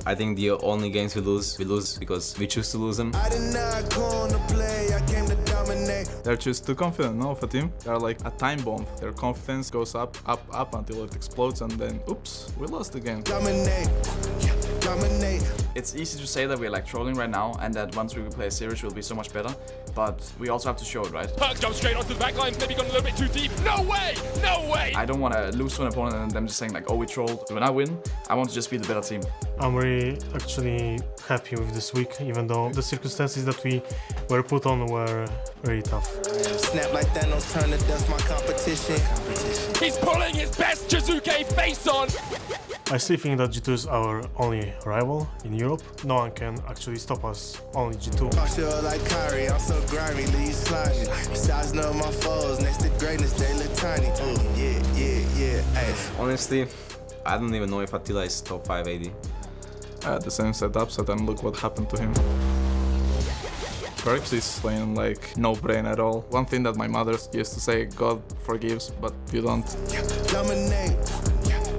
I think the only games we lose because we choose to lose them. I did not come to play, I came to dominate. They're just too confident, no, of a team. They're like a time bomb. Their confidence goes up, up, up until it explodes, and then, oops, we lost the game. Dominate, dominate. It's easy to say that we're like trolling right now and that once we play a series we'll be so much better, but we also have to show it, right? Perkz goes straight onto the back line, maybe gone a little bit too deep. No way! No way! I don't want to lose to an opponent and them just saying like, oh, we trolled. When I win, I want to just be the better team. I'm really actually happy with this week, even though the circumstances that we were put on were very tough. Snap like Thanos, turn to dust my competition. He's pulling his best Jiizuké face on! I still think that G2 is our only rival in Europe. No one can actually stop us, only G2. I feel like Kyrie, I'm so grimy, leave slimy. Besides none of my foes, next to greatness, they look tiny. Ooh, yeah, hey. Honestly, I don't even know if Attila is top 5 AD. I had the same setups, and then look what happened to him. Perkz is playing like no brain at all. One thing that my mother used to say, God forgives, but you don't. Dominate,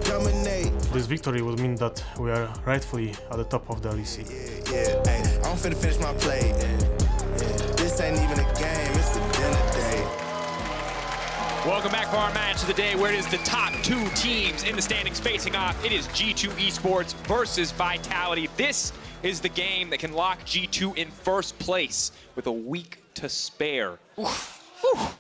dominate. This victory would mean that we are rightfully at the top of the LEC. Yeah, hey, I'm finna finish my play. This ain't even a game, it's a dinner date. Welcome back for our match of the day, where it is the top 2 teams in the standings facing off. It is G2 Esports versus Vitality. This is the game that can lock G2 in first place with a week to spare.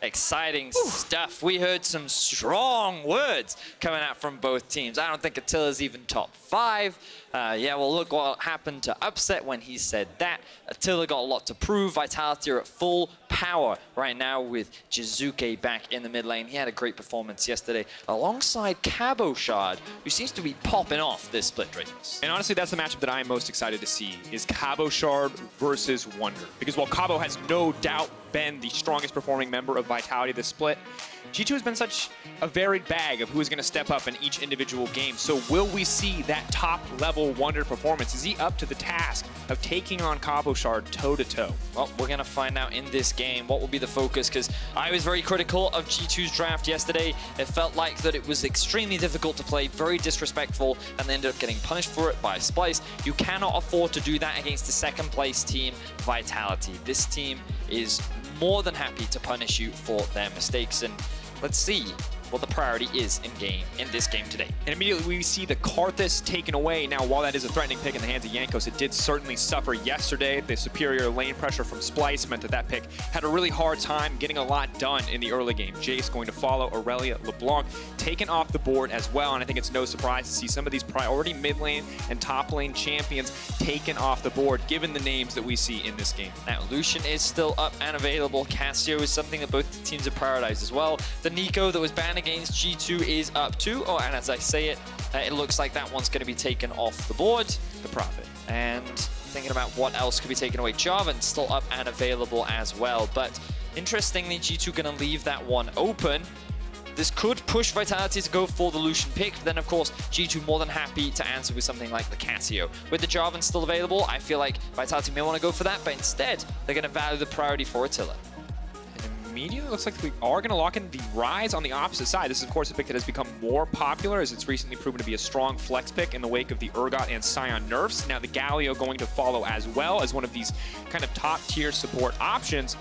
Exciting stuff. We heard some strong words coming out from both teams. I don't think Attila's even top 5. Yeah, well, look what happened to Upset when he said that. Attila got a lot to prove. Vitality are at full power right now with Jiizuké back in the mid lane. He had a great performance yesterday alongside Cabochard, who seems to be popping off this split, Drakos. And honestly, that's the matchup that I am most excited to see, is Cabochard versus Wunder. Because while Cabo has no doubt been the strongest performing member of Vitality this split, G2 has been such a varied bag of who is going to step up in each individual game. So will we see that top level Wunder performance? Is he up to the task of taking on Cabochard toe-to-toe? Well, we're going to find out in this game what will be the focus, because I was very critical of G2's draft yesterday. It felt like that it was extremely difficult to play, very disrespectful, and they ended up getting punished for it by Splyce. You cannot afford to do that against the second place team, Vitality. This team is more than happy to punish you for their mistakes, and let's see what the priority is in this game today. And immediately we see the Karthus taken away. Now, while that is a threatening pick in the hands of Jankos, it did certainly suffer yesterday. The superior lane pressure from Splyce meant that that pick had a really hard time getting a lot done in the early game. Jace going to follow Aurelia LeBlanc, taken off the board as well, and I think it's no surprise to see some of these priority mid lane and top lane champions taken off the board, given the names that we see in this game. Now, Lucian is still up and available. Cassio is something that both teams have prioritized as well. The Nico that was banned against G2 is up too. Oh, and as I say it, it looks like that one's going to be taken off the board. The Prophet. And thinking about what else could be taken away. Jarvan's still up and available as well. But interestingly, G2 going to leave that one open. This could push Vitality to go for the Lucian pick. But then, of course, G2 more than happy to answer with something like the Cassio. With the Jarvan still available, I feel like Vitality may want to go for that. But instead, they're going to value the priority for Attila. Immediately looks like we are going to lock in the Ryze on the opposite side. This is, of course, a pick that has become more popular as it's recently proven to be a strong flex pick in the wake of the Urgot and Sion nerfs. Now the Galio going to follow as well as one of these kind of top-tier support options,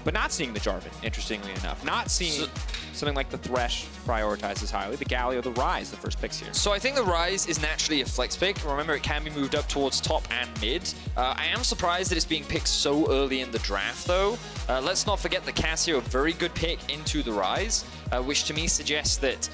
but not seeing the Jarvan, interestingly enough. Not seeing something like the Thresh prioritized as highly. The Galio, the Ryze, the first picks here. So I think the Ryze is naturally a flex pick. Remember, it can be moved up towards top and mid. I am surprised that it's being picked so early in the draft, though. Let's not forget the Cassio, a very good pick into the Ryze, which to me suggests that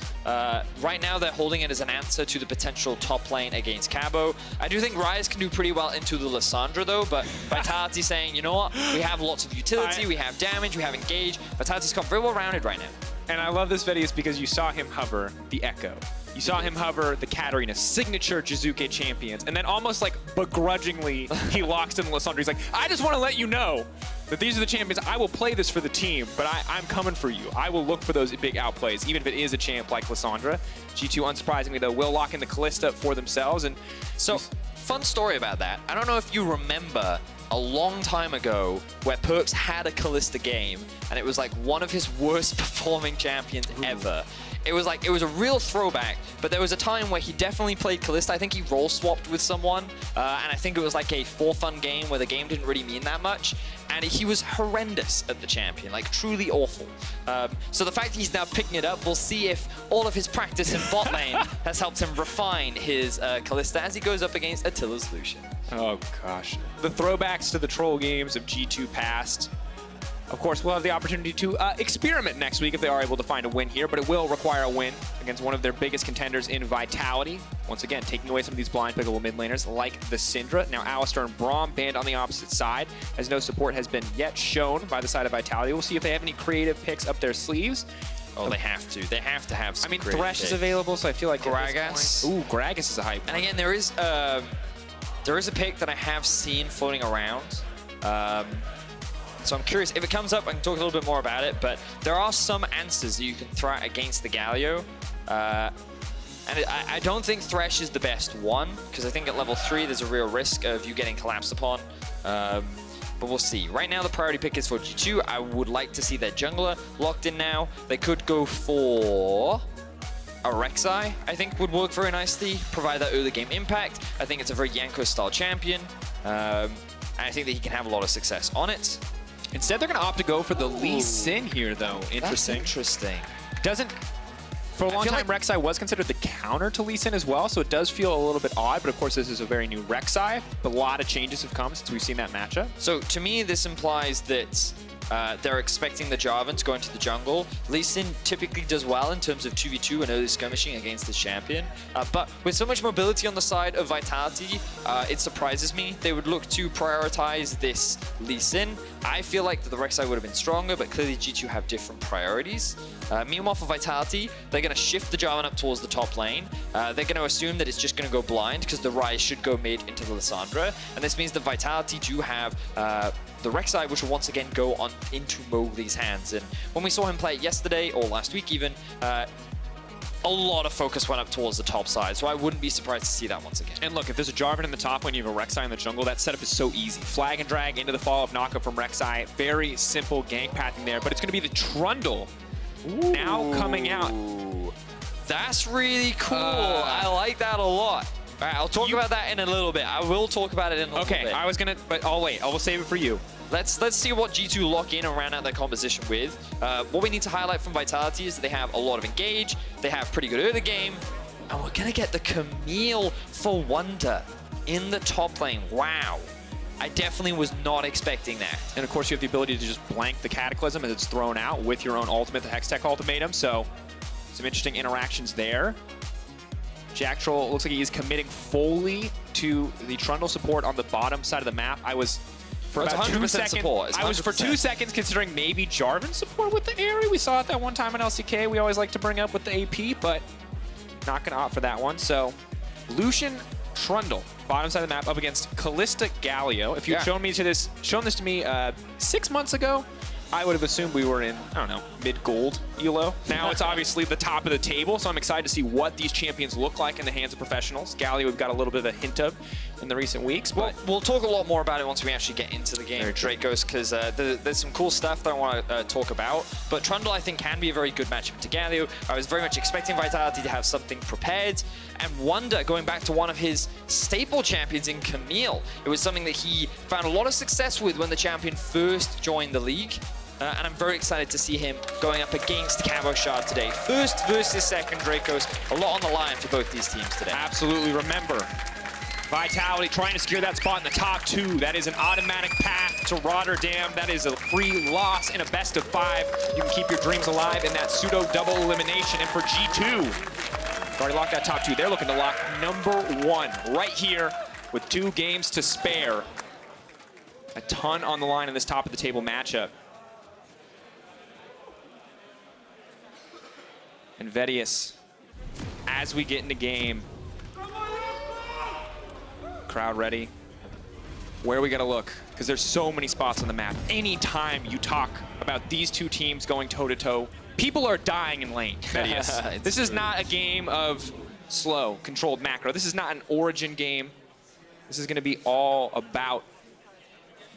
right now they're holding it as an answer to the potential top lane against Cabo. I do think Ryze can do pretty well into the Lissandra, though, but Vitality saying, you know what, we have lots of utility, we have damage, we have engage. Vitality's got very well rounded right now. And I love this Vedius because you saw him hover the Echo. You saw him hover the Katarina, signature Jiizuké champions, and then almost like begrudgingly, he locks in Lissandra. He's like, I just want to let you know that these are the champions. I will play this for the team, but I'm coming for you. I will look for those big outplays, even if it is a champ like Lissandra. G2, unsurprisingly, though, will lock in the Kalista for themselves. And so, fun story about that. I don't know if you remember a long time ago where Perkz had a Kalista game, and it was like one of his worst performing champions ever. It was a real throwback, but there was a time where he definitely played Kalista. I think he role swapped with someone, and I think it was like a for fun game where the game didn't really mean that much, and he was horrendous at the champion, like truly awful. So the fact that he's now picking it up, we'll see if all of his practice in bot lane has helped him refine his Kalista as he goes up against Attila's Lucian. Oh gosh. The throwbacks to the troll games of G2 past. Of course, we'll have the opportunity to experiment next week if they are able to find a win here, but it will require a win against one of their biggest contenders in Vitality. Once again, taking away some of these blind pickable mid laners like Lissandra. Now, Alistar and Braum banned on the opposite side, as no support has been yet shown by the side of Vitality. We'll see if they have any creative picks up their sleeves. Oh, they have to. They have to have some Thresh is available, so I feel like Gragas. Ooh, Gragas is a hype. And again, there is a pick that I have seen floating around. So I'm curious, if it comes up, I can talk a little bit more about it, but there are some answers that you can throw out against the Galio. And I don't think Thresh is the best one, because I think at level 3 there's a real risk of you getting collapsed upon. But we'll see. Right now the priority pick is for G2. I would like to see their jungler locked in now. They could go for a Rek'Sai, I think would work very nicely, provide that early game impact. I think it's a very Jankos style champion. And I think that he can have a lot of success on it. Instead, they're going to opt to go for the Lee Sin here, though. Interesting. That's interesting. Doesn't... For a long time, Rek'Sai was considered the counter to Lee Sin as well, so it does feel a little bit odd, but of course this is a very new Rek'Sai. But a lot of changes have come since we've seen that matchup. So to me, this implies that they're expecting the Jarvan to go into the jungle. Lee Sin typically does well in terms of 2v2 and early skirmishing against this champion. But with so much mobility on the side of Vitality, it surprises me. They would look to prioritize this Lee Sin. I feel like the Rek'Sai would have been stronger, but clearly G2 have different priorities. Meanwhile, for Vitality, they're going to shift the Jarvan up towards the top lane. They're going to assume that it's just going to go blind because the Ryze should go mid into the Lissandra. And this means that Vitality do have the Rek'Sai, which will once again go on into Mowgli's hands. And when we saw him play it yesterday, or last week even, a lot of focus went up towards the top side, so I wouldn't be surprised to see that once again. And look, if there's a Jarvan in the top lane, you have a Rek'Sai in the jungle, that setup is so easy. Flag and drag into the follow-up knockup from Rek'Sai. Very simple gank pathing there, but it's going to be the Trundle now coming out. That's really cool. I like that a lot. All right, I'll talk about that in a little bit. I will talk about it in a little bit. Okay, I was going to, but I'll wait. I will save it for you. Let's see what G2 lock in and round out their composition with. What we need to highlight from Vitality is that they have a lot of engage, they have pretty good early game, and we're gonna get the Camille for Wunder in the top lane. Wow. I definitely was not expecting that. And of course you have the ability to just blank the Cataclysm as it's thrown out with your own ultimate, the Hextech ultimatum, so some interesting interactions there. Jactroll looks like he is committing fully to the Trundle support on the bottom side of the map. I was for about 2 seconds. Support. I was for 2 seconds considering maybe Jarvan support with the Aerie. We saw it that one time in LCK. We always like to bring up with the AP, but not going to opt for that one. So Lucian Trundle, bottom side of the map, up against Kalista Galio. If you'd shown this to me 6 months ago, I would have assumed we were in, I don't know, mid-gold ELO. Now it's obviously the top of the table, so I'm excited to see what these champions look like in the hands of professionals. Galio, we've got a little bit of a hint of in the recent weeks. But we'll talk a lot more about it once we actually get into the game, Drakos, because there's some cool stuff that I want to talk about. But Trundle, I think, can be a very good matchup to Galio. I was very much expecting Vitality to have something prepared. And Wunder, going back to one of his staple champions in Camille, it was something that he found a lot of success with when the champion first joined the league. And I'm very excited to see him going up against Cabochard today. First versus second, Drakos. A lot on the line for both these teams today. Absolutely. Remember, Vitality trying to secure that spot in the top 2. That is an automatic path to Rotterdam. That is a free loss in a best of 5. You can keep your dreams alive in that pseudo double elimination. And for G2, already locked that top 2. They're looking to lock number 1 right here with 2 games to spare. A ton on the line in this top of the table matchup. And Vedius, as we get into game, crowd ready. Where are we gonna look? Because there's so many spots on the map. Anytime you talk about these 2 teams going toe-to-toe, people are dying in lane, Vedius. This is not a game of slow, controlled macro. This is not an Origin game. This is gonna be all about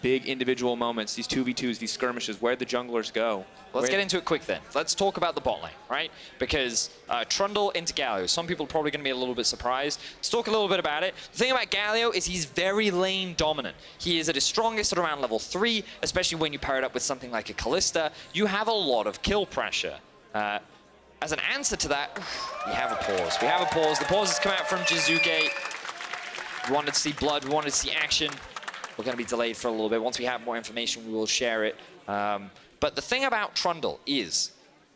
big individual moments, these 2v2s, these skirmishes, where'd the junglers go? Let's get into it quick then. Let's talk about the bot lane, right? Because Trundle into Galio. Some people are probably going to be a little bit surprised. Let's talk a little bit about it. The thing about Galio is he's very lane dominant. He is at his strongest at around level 3, especially when you pair it up with something like a Kalista. You have a lot of kill pressure. As an answer to that, we have a pause. We have a pause. The pause has come out from Jiizuké. We wanted to see blood. We wanted to see action. We're going to be delayed for a little bit. Once we have more information, we will share it. But the thing about Trundle is,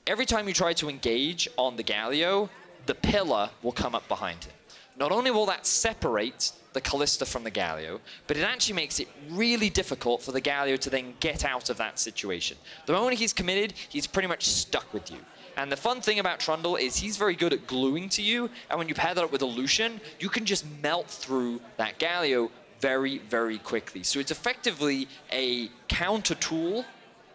every time you try to engage on the Galio, the pillar will come up behind him. Not only will that separate the Kalista from the Galio, but it actually makes it really difficult for the Galio to then get out of that situation. The moment he's committed, he's pretty much stuck with you. And the fun thing about Trundle is he's very good at gluing to you, and when you pair that up with a Lucian, you can just melt through that Galio very, very quickly. So it's effectively a counter tool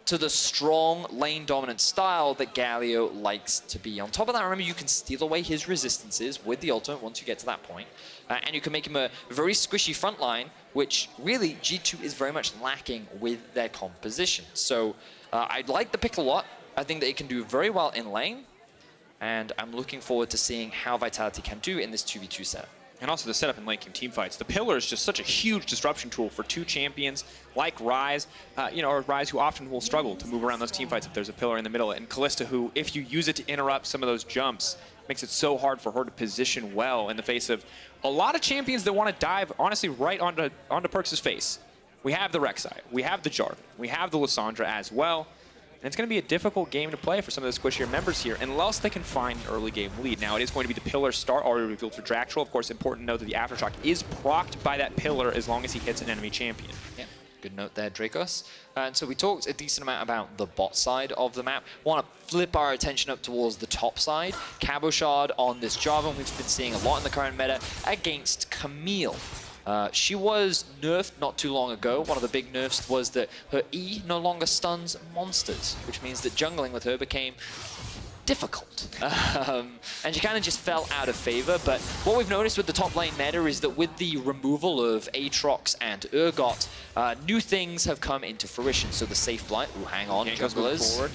to the strong lane dominant style that Galio likes to be. On top of that, remember, you can steal away his resistances with the ultimate once you get to that point. And you can make him a very squishy front line, which really G2 is very much lacking with their composition. So I like the pick a lot. I think that it can do very well in lane, and I'm looking forward to seeing how Vitality can do in this 2v2 setup. And also the setup in lane game teamfights. The pillar is just such a huge disruption tool for two champions like Ryze, or Ryze, who often will struggle to move around those teamfights if there's a pillar in the middle. And Kalista, who, if you use it to interrupt some of those jumps, makes it so hard for her to position well in the face of a lot of champions that want to dive, honestly, right onto Perkz' face. We have the Rek'Sai, we have the Jarvan, we have the Lissandra as well. And it's going to be a difficult game to play for some of the squishier members here, unless they can find an early game lead. Now, it is going to be the pillar start already revealed for Jactroll. Of course, important to note that the Aftershock is procced by that pillar as long as he hits an enemy champion. Yeah, good note there, Drakos. And so we talked a decent amount about the bot side of the map. Want to flip our attention up towards the top side. Cabochard on this Jarvan we've been seeing a lot in the current meta against Camille. She was nerfed not too long ago. One of the big nerfs was that her E no longer stuns monsters, which means that jungling with her became difficult. And she kind of just fell out of favor. But what we've noticed with the top lane meta is that with the removal of Aatrox and Urgot, new things have come into fruition. So the safe blight, ooh, hang on, junglers.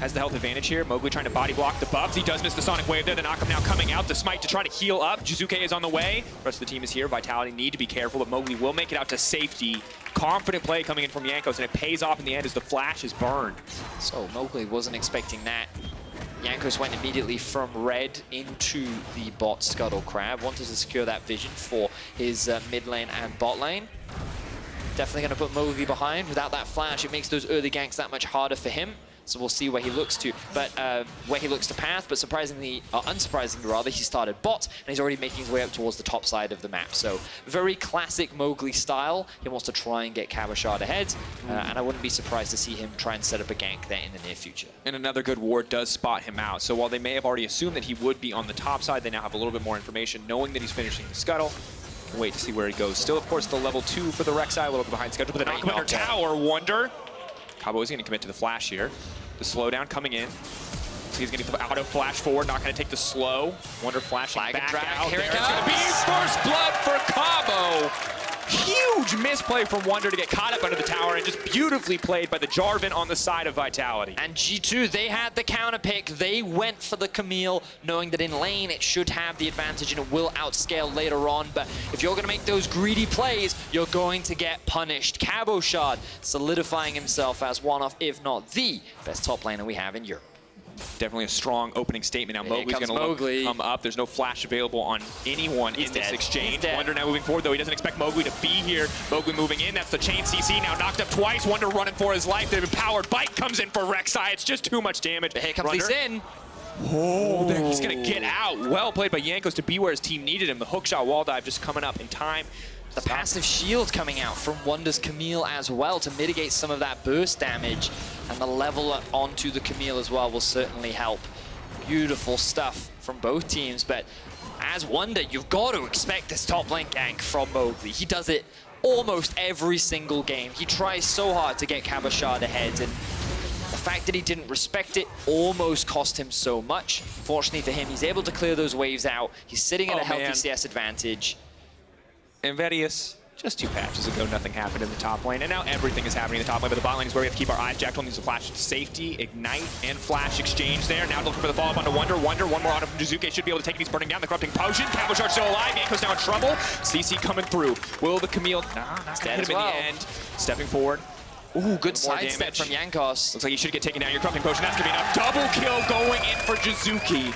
Has the health advantage here. Mowgli trying to body block the buffs. He does miss the Sonic Wave there. The Knock now coming out. The Smite to try to heal up. Jiizuké is on the way. The rest of the team is here. Vitality need to be careful, but Mowgli will make it out to safety. Confident play coming in from Jankos, and it pays off in the end as the flash is burned. So Mowgli wasn't expecting that. Jankos went immediately from red into the bot Scuttle Crab. Wanted to secure that vision for his mid lane and bot lane. Definitely going to put Mowgli behind. Without that flash, it makes those early ganks that much harder for him. So we'll see where he looks to, but where he looks to path. But surprisingly, unsurprisingly rather, he started bot, and he's already making his way up towards the top side of the map. So very classic Mowgli style. He wants to try and get Cabochard ahead, and I wouldn't be surprised to see him try and set up a gank there in the near future. And another good ward does spot him out. So while they may have already assumed that he would be on the top side, they now have a little bit more information, knowing that he's finishing the Scuttle. Wait to see where he goes. Still, of course, the level 2 for the Rek'Sai, a little bit behind schedule, but the knock under tower. Wunder. Cabo is going to commit to the flash here. The slowdown coming in. So he's going to auto flash forward, not going to take the slow. Wunder flashing back out. Here There's it going to be first blood for Cabo. Huge misplay from Wunder to get caught up under the tower, and just beautifully played by the Jarvan on the side of Vitality. And G2, they had the counter pick. They went for the Camille, knowing that in lane it should have the advantage and it will outscale later on. But if you're going to make those greedy plays, you're going to get punished. Cabochard solidifying himself as one of, if not the best top laner we have in Europe. Definitely a strong opening statement. Now Mowgli's going to come up. There's no flash available on anyone in this exchange. Wunder now moving forward, though. He doesn't expect Mowgli to be here. Mowgli moving in. That's the chain CC now knocked up twice. Wunder running for his life. The empowered bite comes in for Rek'Sai. It's just too much damage. But here comes Lee. Oh, there he's going to get out. Well played by Jankos to be where his team needed him. The hookshot wall dive just coming up in time. The passive shield coming out from Wunder's Camille as well to mitigate some of that burst damage. And the level onto the Camille as well will certainly help. Beautiful stuff from both teams. But as Wunder, you've got to expect this top lane gank from Mowgli. He does it almost every single game. He tries so hard to get Cabochard ahead, and the fact that he didn't respect it almost cost him so much. Fortunately for him, he's able to clear those waves out. He's sitting at a healthy CS advantage. And Vedius Just 2 patches ago, nothing happened in the top lane, and now everything is happening in the top lane, but the bot lane is where we have to keep our eyes. Jactroll needs a flash safety, ignite, and flash exchange there. Now looking for the follow-up onto Wunder. Wunder, one more auto from Jiizuké, should be able to take it. He's burning down the corrupting potion. Cabochard still alive. Jankos now in trouble. CC coming through. Will the Camille not hit him in the end? Stepping forward. Ooh, good More sidestep damage from Jankos. Looks like he should get taken down. Your corrupting potion, that's gonna be enough. Double kill going in for Jiizuké.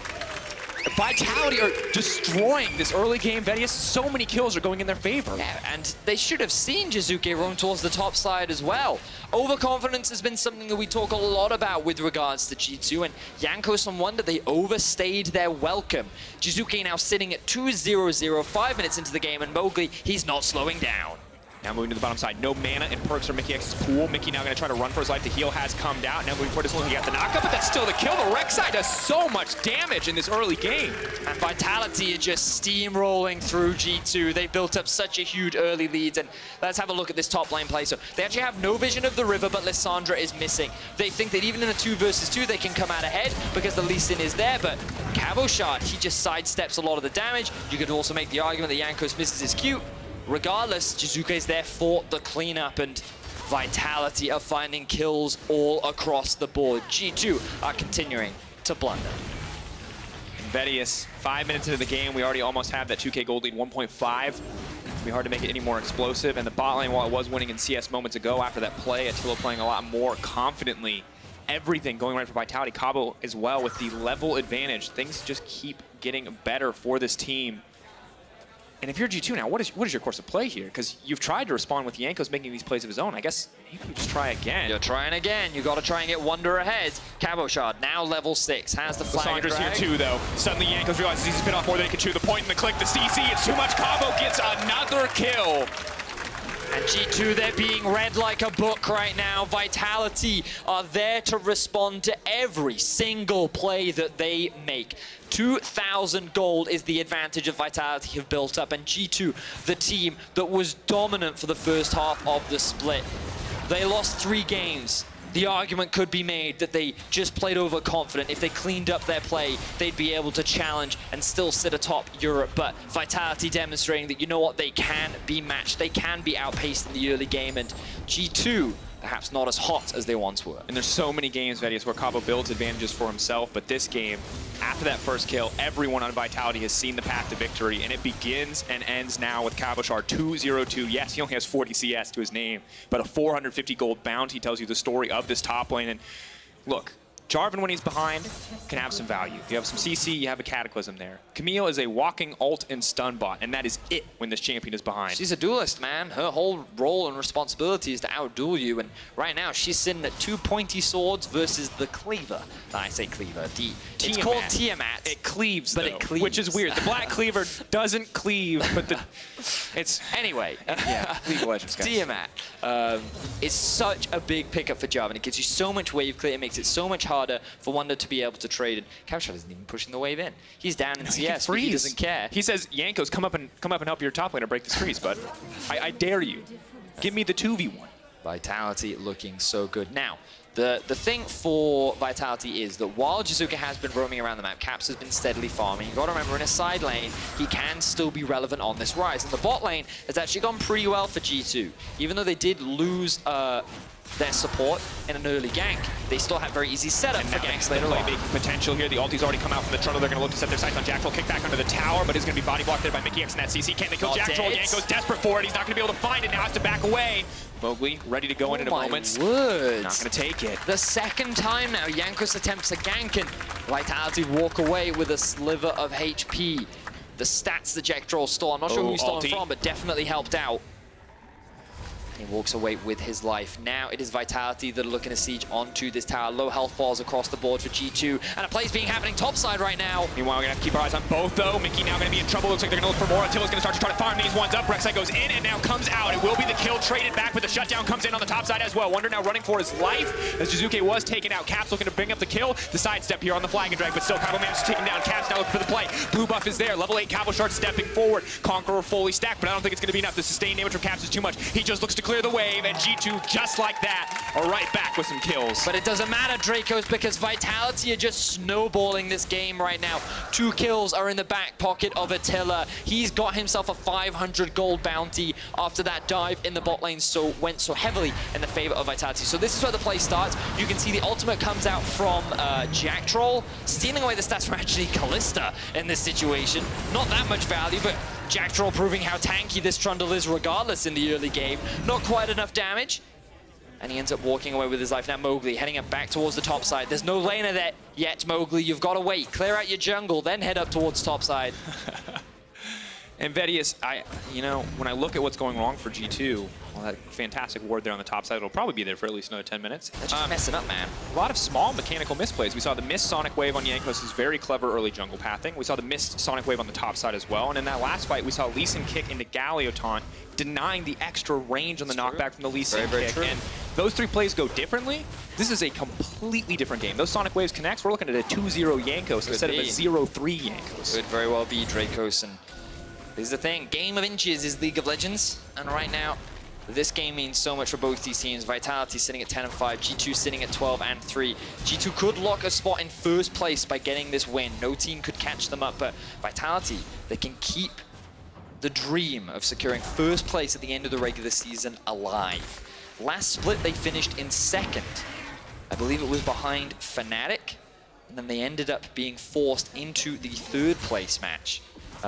Vitality are destroying this early game. Vedius, so many kills are going in their favor. Yeah, and they should have seen Jiizuké roam towards the top side as well. Overconfidence has been something that we talk a lot about with regards to G2, and Jankos and Wunder, they overstayed their welcome. Jiizuké now sitting at 2-0-0, 5 minutes into the game, and Mowgli, he's not slowing down. Now moving to the bottom side, no mana in Perkz or Mikyx's pool. Mickey now going to try to run for his life. The heal has come down. Now moving forward, this one, he got the knockup, but that's still the kill. The Rek'Sai does so much damage in this early game. And Vitality are just steamrolling through G2. They built up such a huge early lead, and let's have a look at this top lane play. So they actually have no vision of the river, but Lissandra is missing. They think that even in a 2 versus 2, they can come out ahead because the Lucian is there, but Cabochard, he just sidesteps a lot of the damage. You could also make the argument that Jankos misses his Q. Regardless, Jiizuké's there for the cleanup, and Vitality are finding kills all across the board. G2 are continuing to blunder. Vedius, 5 minutes into the game, we already almost have that 2K gold lead, 1.5. It's be hard to make it any more explosive. And the bot lane, while it was winning in CS moments ago after that play, Attila playing a lot more confidently. Everything going right for Vitality. Cabo as well with the level advantage. Things just keep getting better for this team. And if you're G2 now, what is your course of play here? Because you've tried to respond with Jankos making these plays of his own. I guess you can just try again. You're trying again. You got to try and get Wunder ahead. Cabochard now level 6 has the flag. Lissandra's here too, though. Suddenly Jankos realizes he's been off more than he can chew. The point and the click, the CC, it's too much. Cabo gets another kill. And G2, they're being read like a book right now. Vitality are there to respond to every single play that they make. 2,000 gold is the advantage of Vitality have built up, and G2, the team that was dominant for the first half of the split. They lost 3 games. The argument could be made that they just played overconfident. If they cleaned up their play, they'd be able to challenge and still sit atop Europe. But Vitality demonstrating that, you know what, they can be matched. They can be outpaced in the early game, and G2 perhaps not as hot as they once were. And there's so many games, Vedius, where Cabo builds advantages for himself, but this game, after that first kill, everyone on Vitality has seen the path to victory, and it begins and ends now with Cabochard 2-0-2. Yes, he only has 40 CS to his name, but a 450 gold bounty tells you the story of this top lane. And look, Jarvan, when he's behind, can have some value. You have some CC, you have a Cataclysm there. Camille is a walking ult and stun bot, and that is it when this champion is behind. She's a duelist, man. Her whole role and responsibility is to outduel you, and right now she's sitting at 2 pointy swords versus the cleaver. I say cleaver. It's called Tiamat. It cleaves, but though, it cleaves. which is weird. The black cleaver doesn't cleave, but it's... Anyway. Yeah, League of Legends, guys. Tiamat is such a big pickup for Jarvan. It gives you so much wave clear. It makes it so much harder for Wunder to be able to trade. And Cabochard isn't even pushing the wave in. He's down in CS, but he doesn't care. He says, Jankos, come up and help your top laner break this freeze, bud. I dare you. Give me the 2v1. Vitality looking so good. Now, the thing for Vitality is that while Jiizuké has been roaming around the map, Caps has been steadily farming. You've got to remember, in a side lane, he can still be relevant on this Ryze. And the bot lane has actually gone pretty well for G2. Even though they did lose their support in an early gank, they still have very easy setup for ganks later on. Making potential here. The ulti's already come out from the Trundle. They're going to look to set their sights on Jactroll. Kick back under the tower, but he's going to be body blocked there by Mikyx and that CC. Can they kill Jactroll? Jankos desperate for it. He's not going to be able to find it now. Has to back away. Mowgli ready to go in a moment. Words. Not going to take it. The second time now, Jankos attempts a gank, and Vitality walk away with a sliver of HP. The stats that Jactroll stole, I'm not sure who he stole them from, but definitely helped out. He walks away with his life. Now it is Vitality that are looking to siege onto this tower. Low health balls across the board for G2. And a play's being happening topside right now. Meanwhile, we're going to have to keep our eyes on both, though. Mickey now going to be in trouble. Looks like they're going to look for more. Attila's going to start to try to farm these ones up. Rek'Sai goes in and now comes out. It will be the kill traded back, but the shutdown comes in on the top side as well. Wunder now running for his life as Jiizuké was taken out. Caps looking to bring up the kill. The sidestep here on the flag and drag, but still Cabo managed to take him down. Caps now looking for the play. Blue buff is there. Level 8 Cabochard stepping forward. Conqueror fully stacked, but I don't think it's going to be enough. The sustained damage from Caps is too much. He just looks to clear the wave, and G2, just like that, are right back with some kills. But it doesn't matter, Drakos, because Vitality are just snowballing this game right now. 2 kills are in the back pocket of Attila. He's got himself a 500 gold bounty after that dive in the bot lane went so heavily in the favor of Vitality. So this is where the play starts. You can see the ultimate comes out from Jactroll, stealing away the stats from actually Kalista in this situation. Not that much value, but Jactroll proving how tanky this Trundle is regardless in the early game. Not quite enough damage. And he ends up walking away with his life. Now Mowgli heading up back towards the top side. There's no laner there yet, Mowgli. You've got to wait. Clear out your jungle, then head up towards top side. And Vedius, when I look at what's going wrong for G2, well, that fantastic ward there on the top side will probably be there for at least another 10 minutes. They're just messing up, man. A lot of small mechanical misplays. We saw the missed Sonic Wave on Jankos' very clever early jungle pathing. We saw the missed Sonic Wave on the top side as well. And in that last fight, we saw Lucian kick into Galio taunt, denying the extra range on the knockback from the Lucian kick. And those 3 plays go differently. This is a completely different game. Those Sonic Waves connects, we're looking at a 2-0 Jankos instead of a 0-3 Jankos. Could very well be Drakos. And this is the thing, game of inches is League of Legends. And right now, this game means so much for both these teams. Vitality sitting at 10 and 5, G2 sitting at 12 and 3. G2 could lock a spot in first place by getting this win. No team could catch them up, but Vitality, they can keep the dream of securing first place at the end of the regular season alive. Last split, they finished in 2nd. I believe it was behind Fnatic, and then they ended up being forced into the 3rd place match.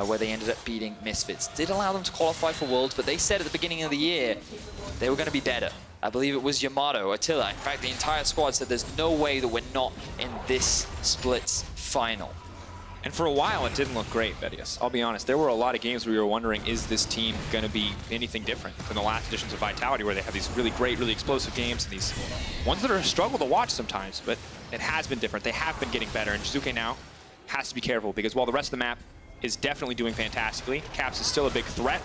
Where they ended up beating Misfits. Did allow them to qualify for Worlds, but they said at the beginning of the year they were going to be better. I believe it was Yamato, Attila. In fact, the entire squad said there's no way that we're not in this split's final. And for a while, it didn't look great, Vedius. I'll be honest, there were a lot of games where we were wondering, is this team going to be anything different from the last editions of Vitality, where they have these really great, really explosive games, and these ones that are a struggle to watch sometimes, but it has been different. They have been getting better, and Jiizuké now has to be careful, because while the rest of the map is definitely doing fantastically, Caps is still a big threat.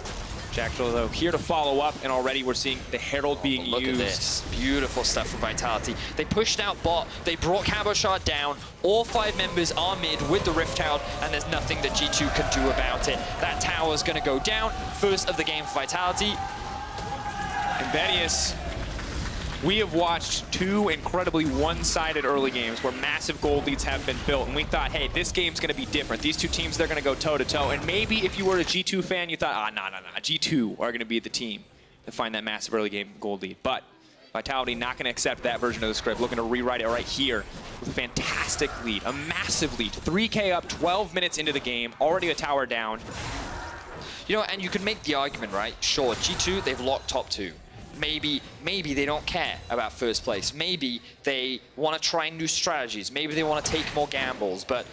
Jactroll, though, here to follow up, and already we're seeing the Herald being used. Look at this. Beautiful stuff from Vitality. They pushed out bot, they brought Cabochard down. All 5 members are mid with the Rift Tower, and there's nothing that G2 can do about it. That tower's going to go down. First of the game for Vitality. And Vedius, we have watched 2 incredibly one-sided early games where massive gold leads have been built, and we thought, hey, this game's going to be different. These 2 teams, they're going to go toe-to-toe, and maybe if you were a G2 fan, you thought, no, G2 are going to be the team to find that massive early game gold lead. But Vitality not going to accept that version of the script, looking to rewrite it right here with a fantastic lead, a massive lead. 3K up, 12 minutes into the game, already a tower down. You know, and you could make the argument, right? Sure, G2, they've locked top 2. Maybe they don't care about first place. Maybe they want to try new strategies. Maybe they want to take more gambles. But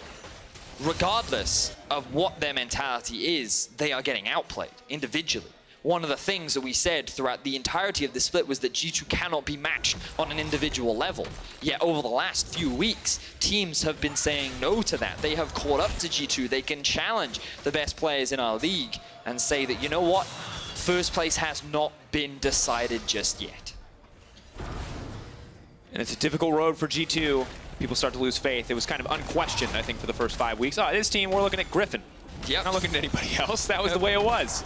regardless of what their mentality is, they are getting outplayed individually. One of the things that we said throughout the entirety of the split was that G2 cannot be matched on an individual level. Yet over the last few weeks, teams have been saying no to that. They have caught up to G2. They can challenge the best players in our league and say that, you know what? First place has not been decided just yet. And it's a difficult road for G2. People start to lose faith. It was kind of unquestioned, I think, for the first 5 weeks. Oh, this team, we're looking at Griffin. Yep. Not looking at anybody else. That was the way it was.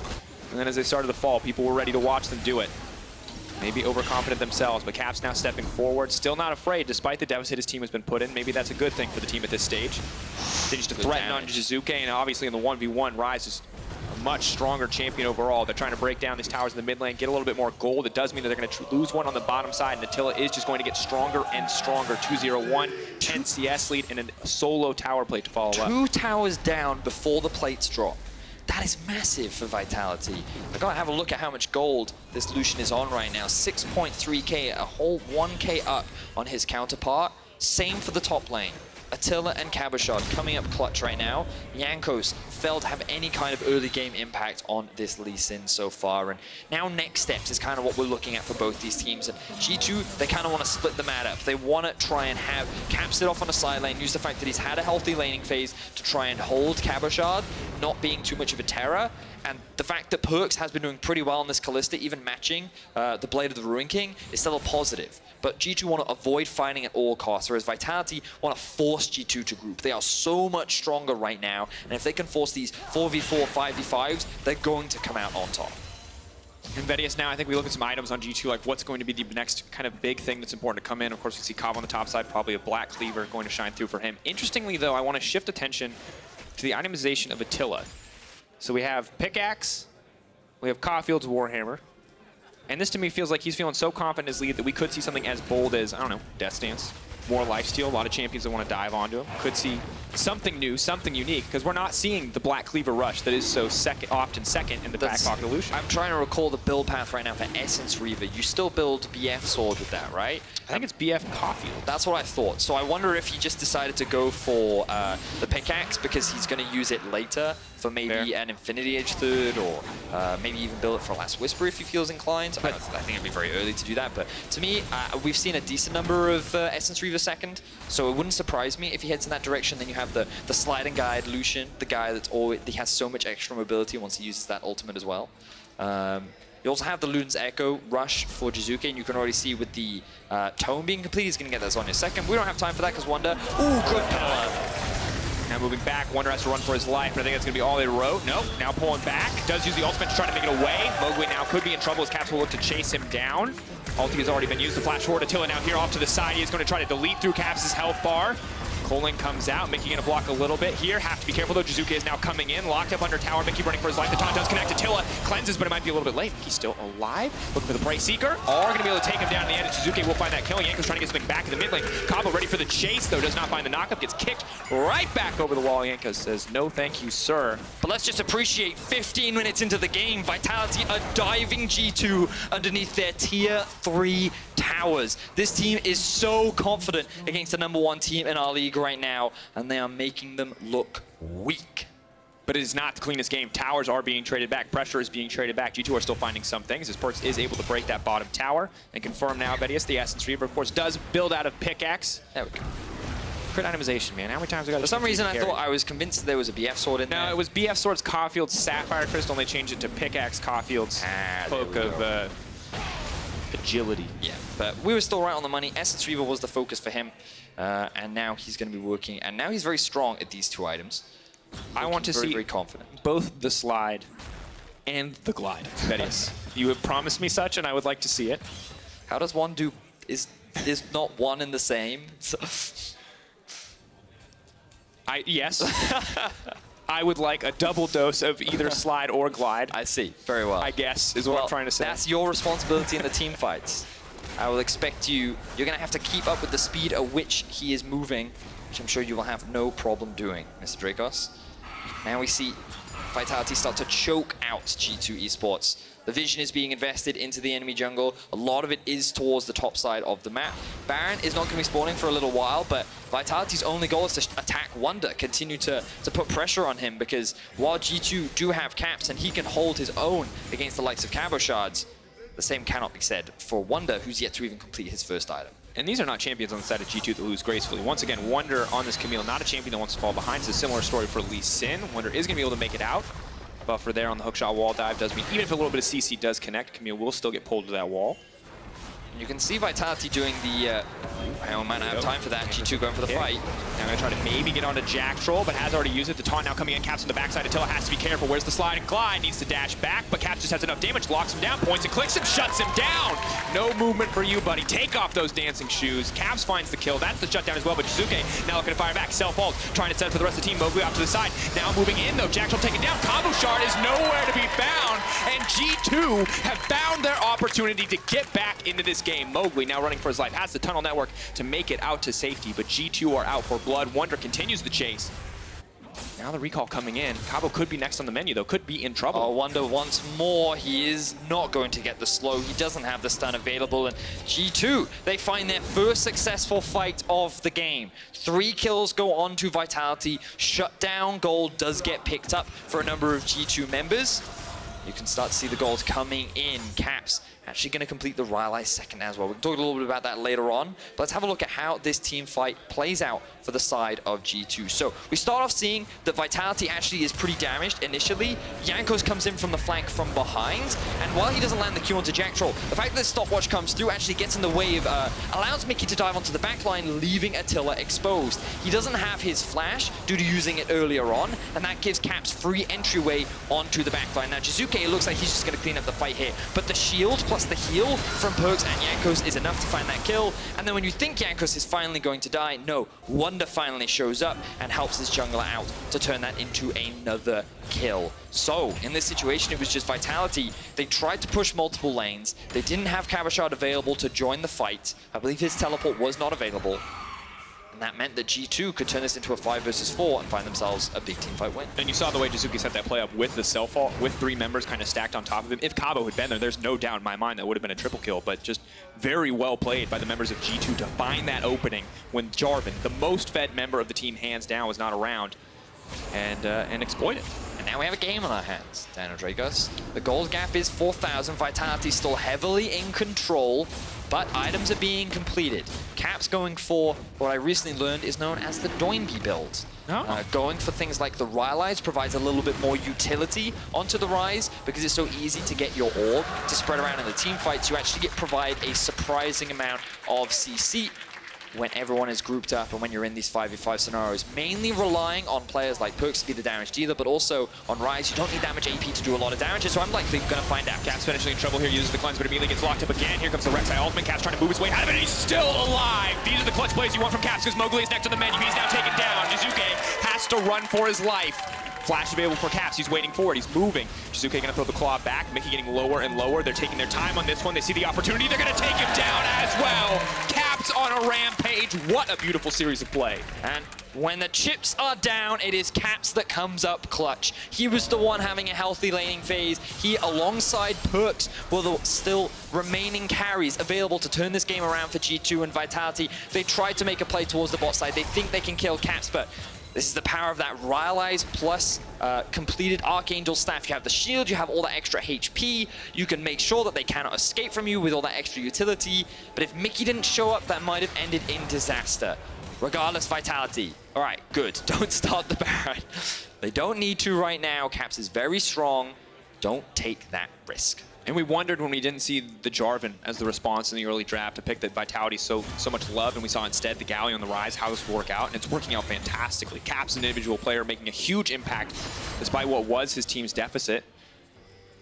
And then as they started to fall, people were ready to watch them do it. Maybe overconfident themselves, but Caps now stepping forward, still not afraid, despite the deficit his team has been put in. Maybe that's a good thing for the team at this stage. Continues to threaten on Jiizuké, and obviously in the 1v1, Ryze is a much stronger champion overall. They're trying to break down these towers in the mid lane, get a little bit more gold. It does mean that they're going to lose one on the bottom side, and Attila is just going to get stronger and stronger. 2-0-1, 10 CS lead, and a solo tower plate to follow up. 2 towers down before the plates drop. That is massive for Vitality. I gotta have a look at how much gold this Lucian is on right now. 6.3k, a whole 1k up on his counterpart. Same for the top lane. Attila and Cabochard coming up clutch right now. Jankos failed to have any kind of early game impact on this Lee Sin so far. And now next steps is kind of what we're looking at for both these teams. And G2, they kind of want to split the mat up. They want to try and have Cap sit off on a side lane, use the fact that he's had a healthy laning phase to try and hold Cabochard, not being too much of a terror. And the fact that Perkz has been doing pretty well on this Kalista, even matching the Blade of the Ruin King, is still a positive. But G2 want to avoid fighting at all costs, whereas Vitality want to force G2 to group. They are so much stronger right now, and if they can force these 4v4, 5v5s, they're going to come out on top. And Vedius now, I think we look at some items on G2, like what's going to be the next kind of big thing that's important to come in. Of course, we see Cabo on the top side, probably a Black Cleaver going to shine through for him. Interestingly, though, I want to shift attention to the itemization of Attila. So we have Pickaxe, we have Caulfield's Warhammer, and this to me feels like he's feeling so confident in his lead that we could see something as bold as, I don't know, Death Stance, more lifesteal. A lot of champions that want to dive onto him. Could see something new, something unique, because we're not seeing the Black Cleaver rush that is so often second in the back pocket of Lucian. I'm trying to recall the build path right now for Essence Reaver. You still build BF Sword with that, right? I think it's BF Caulfield. That's what I thought. So I wonder if he just decided to go for the Pickaxe because he's going to use it later for maybe an Infinity Edge third, or maybe even build it for Last Whisper if he feels inclined. I think it'd be very early to do that, but to me, we've seen a decent number of Essence Reaver second, so it wouldn't surprise me if he heads in that direction. Then you have the sliding guide Lucian, the guy that's always, he has so much extra mobility once he uses that ultimate as well. You also have the Luden's Echo rush for Jiizuké, and you can already see with the tome being complete, he's going to get that Zhonya second. We don't have time for that because Wunder, ooh, good power. Now moving back, Wunder has to run for his life, but I think that's going to be all they wrote. Nope, now pulling back. Does use the ultimate to try to make it away. Mowgli now could be in trouble as Caps will look to chase him down. Ulti has already been used. The flash forward. Attila now here off to the side. He is going to try to delete through Caps' health bar. Colin comes out. Mikyx going to block a little bit here. Have to be careful though. Jiizuké is now coming in. Locked up under tower. Mikyx running for his life. The taunt does connect. Attila cleanses, but it might be a little bit late. He's still alive. Looking for the Prey Seeker. Are going to be able to take him down in the end. Jiizuké will find that kill. Jankos trying to get something back in the mid lane. Cabo ready for the chase though. Does not find the knockup. Gets kicked right back over the wall. Jankos says, no thank you, sir. But let's just appreciate 15 minutes into the game, Vitality are diving G2 underneath their tier 3 towers. This team is so confident against the #1 team in our league right now, and they are making them look weak. But it is not the cleanest game. Towers are being traded back. Pressure is being traded back. G2 are still finding some things as Perkz is able to break that bottom tower and confirm now Vedius, the Essence Reaver, of course, does build out of Pickaxe. There we go. Crit itemization, man. How many times we got to For some reason, I thought I was convinced there was a BF Sword in there. No, it was BF Sword's Caulfield's Sapphire Crystal, and they changed it to Pickaxe Caulfield's Cloak of Agility. Yeah, but we were still right on the money. Essence Reaver was the focus for him, and now he's going to be working, and now he's very strong at these two items. I want to see very confident. both the slide and the glide, Vedius. You have promised me such, and I would like to see it. How does one do? Is not one and the same? Yes. I would like a double dose of either slide or glide. I see. Very well. I guess is what I'm trying to say. That's your responsibility in the team fights. I will expect you're going to have to keep up with the speed at which he is moving, which I'm sure you will have no problem doing, Mr. Drakos. Now we see Vitality start to choke out G2 Esports. The vision is being invested into the enemy jungle. A lot of it is towards the top side of the map. Baron is not going to be spawning for a little while, but Vitality's only goal is to attack Wunder, continue to put pressure on him, because while G2 do have caps and he can hold his own against the likes of Cabochards, the same cannot be said for Wunder, who's yet to even complete his first item. And these are not champions on the side of G2 that lose gracefully. Once again, Wunder on this Camille, not a champion that wants to fall behind. It's a similar story for Lee Sin. Wunder is going to be able to make it out. Buffer there on the hookshot wall dive does mean even if a little bit of CC does connect, Camille will still get pulled to that wall. You can see Vitality doing the... I might not have time for that. G2 going for the fight. Now going to try to maybe get onto Jactroll, but has already used it. The taunt now coming in. Caps on the backside. Attila has to be careful. Where's the slide and glide? Needs to dash back, but Caps just has enough damage. Locks him down, points and clicks him, shuts him down. No movement for you, buddy. Take off those dancing shoes. Caps finds the kill. That's the shutdown as well, but Jiizuké now looking to fire back. Self-ult, trying to set up for the rest of the team. Mowgli off to the side. Now moving in, though. Jactroll taken down. Cabochard is nowhere to be found, and G2 have found their opportunity to get back into this game. Mowgli now running for his life, has the tunnel network to make it out to safety, but G2 are out for blood. Wunder continues the chase. Now the recall coming in. Cabo could be next on the menu, though. Could be in trouble. Oh, Wunder once more. He is not going to get the slow. He doesn't have the stun available. And G2, they find their first successful fight of the game. 3 kills go on to Vitality. Shutdown gold does get picked up for a number of G2 members. You can start to see the gold coming in. Caps Actually going to complete the Ryze second as well. We can talk a little bit about that later on. But let's have a look at how this team fight plays out for the side of G2. So we start off seeing that Vitality actually is pretty damaged initially. Jankos comes in from the flank from behind. And while he doesn't land the Q onto Jactroll, the fact that this stopwatch comes through actually gets in the way of, allows Mikyx to dive onto the backline, leaving Attila exposed. He doesn't have his flash due to using it earlier on, and that gives Caps free entryway onto the backline. Now Jiizuké, it looks like he's just going to clean up the fight here, but the shield plus the heal from Perkz and Jankos is enough to find that kill. And then when you think Jankos is finally going to die, no, Wunder finally shows up and helps his jungler out to turn that into another kill. So in this situation, it was just Vitality. They tried to push multiple lanes. They didn't have Cabochard available to join the fight. I believe his teleport was not available. And that meant that G2 could turn this into a 5 versus 4 and find themselves a big team fight win. And you saw the way Jiizuké set that play up with the self-ult, with 3 members kind of stacked on top of him. If Cabo had been there, there's no doubt in my mind that would have been a triple kill, but just very well played by the members of G2 to find that opening when Jarvan, the most fed member of the team hands down, was not around, and exploit it. And now we have a game on our hands, Daniel Drakos. The gold gap is 4,000. Vitality still heavily in control, but items are being completed. Caps going for what I recently learned is known as the Doinby build. Going for things like the Ryze provides a little bit more utility onto the Ryze because it's so easy to get your orb to spread around in the team fights. You actually provide a surprising amount of CC when everyone is grouped up and when you're in these 5v5 scenarios, mainly relying on players like Perkz to be the damage dealer, but also on Ryze, you don't need that much AP to do a lot of damage, so I'm likely going to find out. Caps finishing in trouble here, uses the cleanse, but immediately gets locked up again. Here comes the Rek'Sai ultimate. Caps trying to move his way out of it, and he's still alive! These are the clutch plays you want from Caps, because Mowgli is next on the menu. He's now taken down. Jiizuké has to run for his life. Flash available for Caps. He's waiting for it. He's moving. Jiizuké going to throw the claw back. Mikyx getting lower and lower. They're taking their time on this one. They see the opportunity. They're going to take him down as well. Caps on a rampage. What a beautiful series of play. And when the chips are down, it is Caps that comes up clutch. He was the one having a healthy laning phase. He, alongside Perkz, were the still remaining carries available to turn this game around for G2 and Vitality. They tried to make a play towards the bot side. They think they can kill Caps, but this is the power of that Ryze plus completed Archangel staff. You have the shield, you have all that extra HP, you can make sure that they cannot escape from you with all that extra utility, but if Mikyx didn't show up, that might have ended in disaster. Regardless, Vitality. All right, good. Don't start the Baron. They don't need to right now. Caps is very strong. Don't take that risk. And we wondered when we didn't see the Jarvan as the response in the early draft, a pick that Vitality so much loved, and we saw instead the Galio on the Ryze, how this would work out, and it's working out fantastically. Caps, an individual player, making a huge impact despite what was his team's deficit.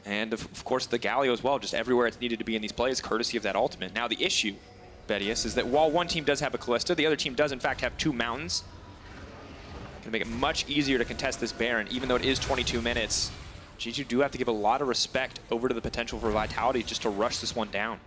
And of course the Galio as well, just everywhere it's needed to be in these plays, courtesy of that ultimate. Now the issue, Vedius, is that while one team does have a Kalista, the other team does in fact have 2 mountains. Gonna make it much easier to contest this Baron, even though it is 22 minutes. G2 do have to give a lot of respect over to the potential for Vitality just to rush this one down.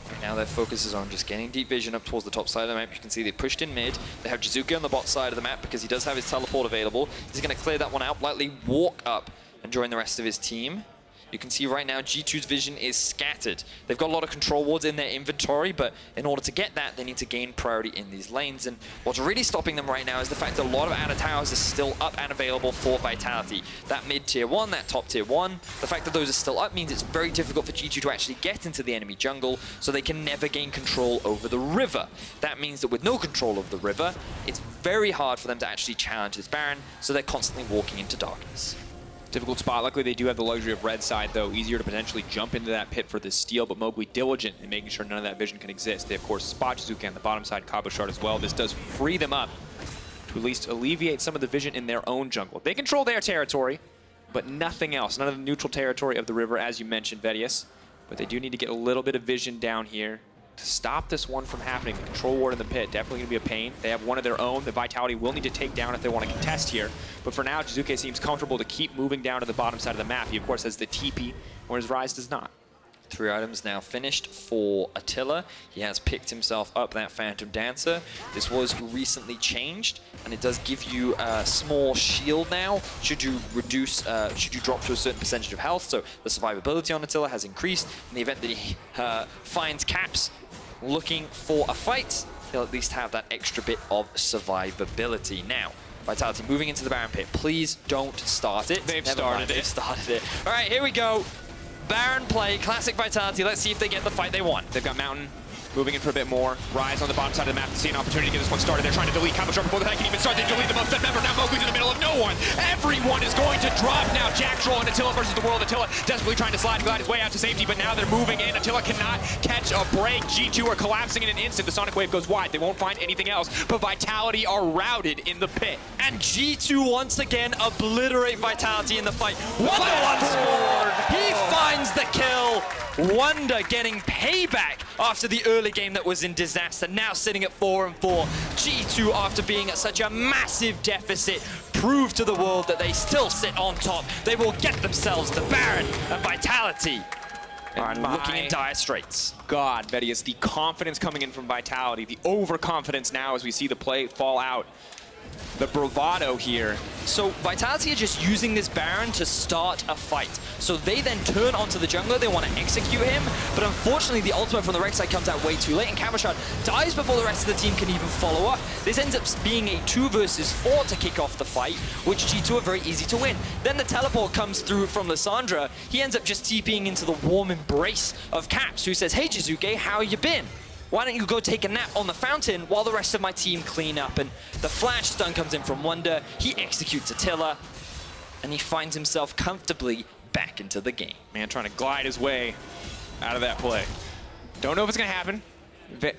Right now their focus is on just getting deep vision up towards the top side of the map. You can see they pushed in mid. They have Jiizuké on the bot side of the map because he does have his teleport available. He's going to clear that one out, lightly walk up and join the rest of his team. You can see right now G2's vision is scattered. They've got a lot of control wards in their inventory, but in order to get that, they need to gain priority in these lanes. And what's really stopping them right now is the fact that a lot of outer towers are still up and available for Vitality. That mid tier 1, that top tier 1, the fact that those are still up means it's very difficult for G2 to actually get into the enemy jungle, so they can never gain control over the river. That means that with no control of the river, it's very hard for them to actually challenge this Baron, so they're constantly walking into darkness. Difficult spot. Luckily, they do have the luxury of red side, though. Easier to potentially jump into that pit for this steal, but Mowgli diligent in making sure none of that vision can exist. They, of course, spot Jiizuké on the bottom side, Cabochard as well. This does free them up to at least alleviate some of the vision in their own jungle. They control their territory, but nothing else. None of the neutral territory of the river, as you mentioned, Vedius. But they do need to get a little bit of vision down here to stop this one from happening. The control ward in the pit, definitely going to be a pain. They have one of their own that Vitality will need to take down if they want to contest here. But for now, Jiizuké seems comfortable to keep moving down to the bottom side of the map. He, of course, has the TP, whereas Ryze does not. 3 items now finished for Attila. He has picked himself up that Phantom Dancer. This was recently changed, and it does give you a small shield now should you drop to a certain percentage of health. So the survivability on Attila has increased. In the event that he finds Caps looking for a fight, he'll at least have that extra bit of survivability. Now, Vitality moving into the Baron pit. Please don't start it. They've started it. They've started it. All right, here we go. Baron play, classic Vitality. Let's see if they get the fight they want. They've got Mountain moving in for a bit more. Ryze on the bottom side of the map to see an opportunity to get this one started. They're trying to delete Cabochard before the fight can even start. They delete the most member. Now Mowgli's in the middle of no one. Everyone is going to drop now. Jactroll and Attila versus the world. Attila desperately trying to slide and glide his way out to safety, but now they're moving in. Attila cannot catch a break. G2 are collapsing in an instant. The Sonic Wave goes wide. They won't find anything else, but Vitality are routed in the pit. And G2 once again obliterate Vitality in the fight. Wunder once more. He finds the kill. Wunder getting payback after the early game that was in disaster. Now sitting at 4-4. G2, after being at such a massive deficit, prove to the world that they still sit on top. They will get themselves the Baron and Vitality. And looking in dire straits. God, Vedius, the confidence coming in from Vitality, the overconfidence now as we see the play fall out. The bravado here. So Vitality are just using this Baron to start a fight. So they then turn onto the jungler, they want to execute him, but unfortunately the ultimate from the Rek'Sai comes out way too late, and Cabochard dies before the rest of the team can even follow up. This ends up being a 2 versus 4 to kick off the fight, which G2 are very easy to win. Then the teleport comes through from Lissandra. He ends up just TPing into the warm embrace of Caps, who says, "Hey Jiizuké, how you been? Why don't you go take a nap on the fountain while the rest of my team clean up?" And the flash stun comes in from Wunder. He executes Attila, and he finds himself comfortably back into the game. Man trying to glide his way out of that play. Don't know if it's going to happen.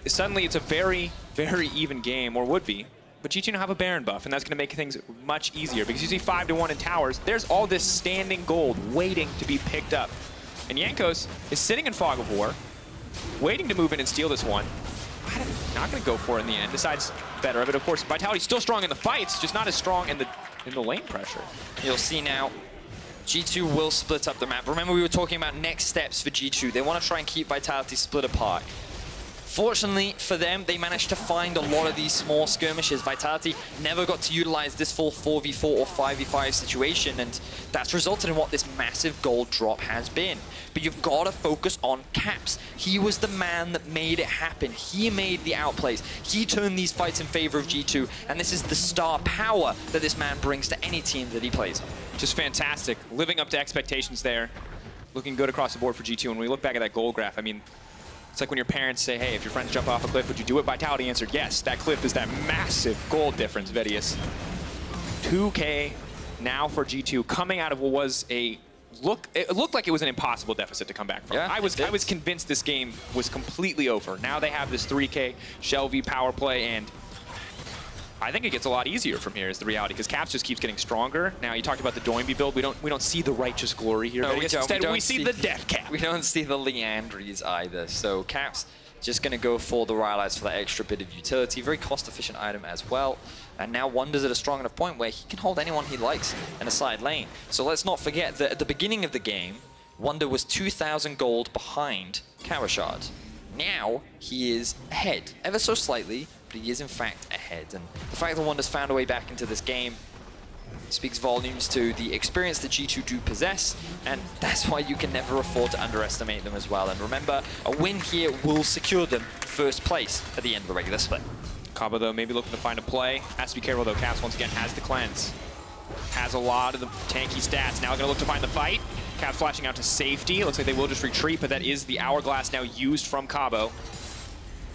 Suddenly it's a very, very even game, or would be. But G2 now have a Baron buff, and that's going to make things much easier. Because you see 5-1 in towers, there's all this standing gold waiting to be picked up. And Jankos is sitting in Fog of War, waiting to move in and steal this one. Not going to go for it in the end. Decides better. But of course, Vitality's still strong in the fights, just not as strong in the lane pressure. You'll see now, G2 will split up the map. Remember, we were talking about next steps for G2. They want to try and keep Vitality split apart. Fortunately for them, they managed to find a lot of these small skirmishes. Vitality never got to utilize this full 4v4 or 5v5 situation, and that's resulted in what this massive gold drop has been. But you've got to focus on Caps. He was the man that made it happen. He made the outplays. He turned these fights in favor of G2, and this is the star power that this man brings to any team that he plays on. Just fantastic. Living up to expectations there. Looking good across the board for G2. And when we look back at that gold graph, I mean, it's like when your parents say, "Hey, if your friends jump off a cliff, would you do it?" Vitality answered yes. That cliff is that massive gold difference, Vedius. 2K now for G2, coming out of what was a it looked like it was an impossible deficit to come back from. Yeah, I was convinced this game was completely over. Now they have this 3K Shell V power play, and I think it gets a lot easier from here is the reality, because Caps just keeps getting stronger. Now, you talked about the Doinby build. We don't see the righteous glory here. No, Instead, we see the Death Cap. We don't see the Leandries either. So Caps just going to go for the Ryze for that extra bit of utility. Very cost-efficient item as well. And now Wunder's at a strong enough point where he can hold anyone he likes in a side lane. So let's not forget that at the beginning of the game, Wunder was 2,000 gold behind Cabochard. Now he is ahead, ever so slightly, but he is in fact ahead. And the fact that Wunder's found a way back into this game speaks volumes to the experience that G2 do possess, and that's why you can never afford to underestimate them as well. And remember, a win here will secure them first place at the end of the regular split. Cabo, though, maybe looking to find a play. Has to be careful, though. Caps, once again, has the cleanse. Has a lot of the tanky stats. Now going to look to find the fight. Caps flashing out to safety. Looks like they will just retreat, but that is the Hourglass now used from Cabo.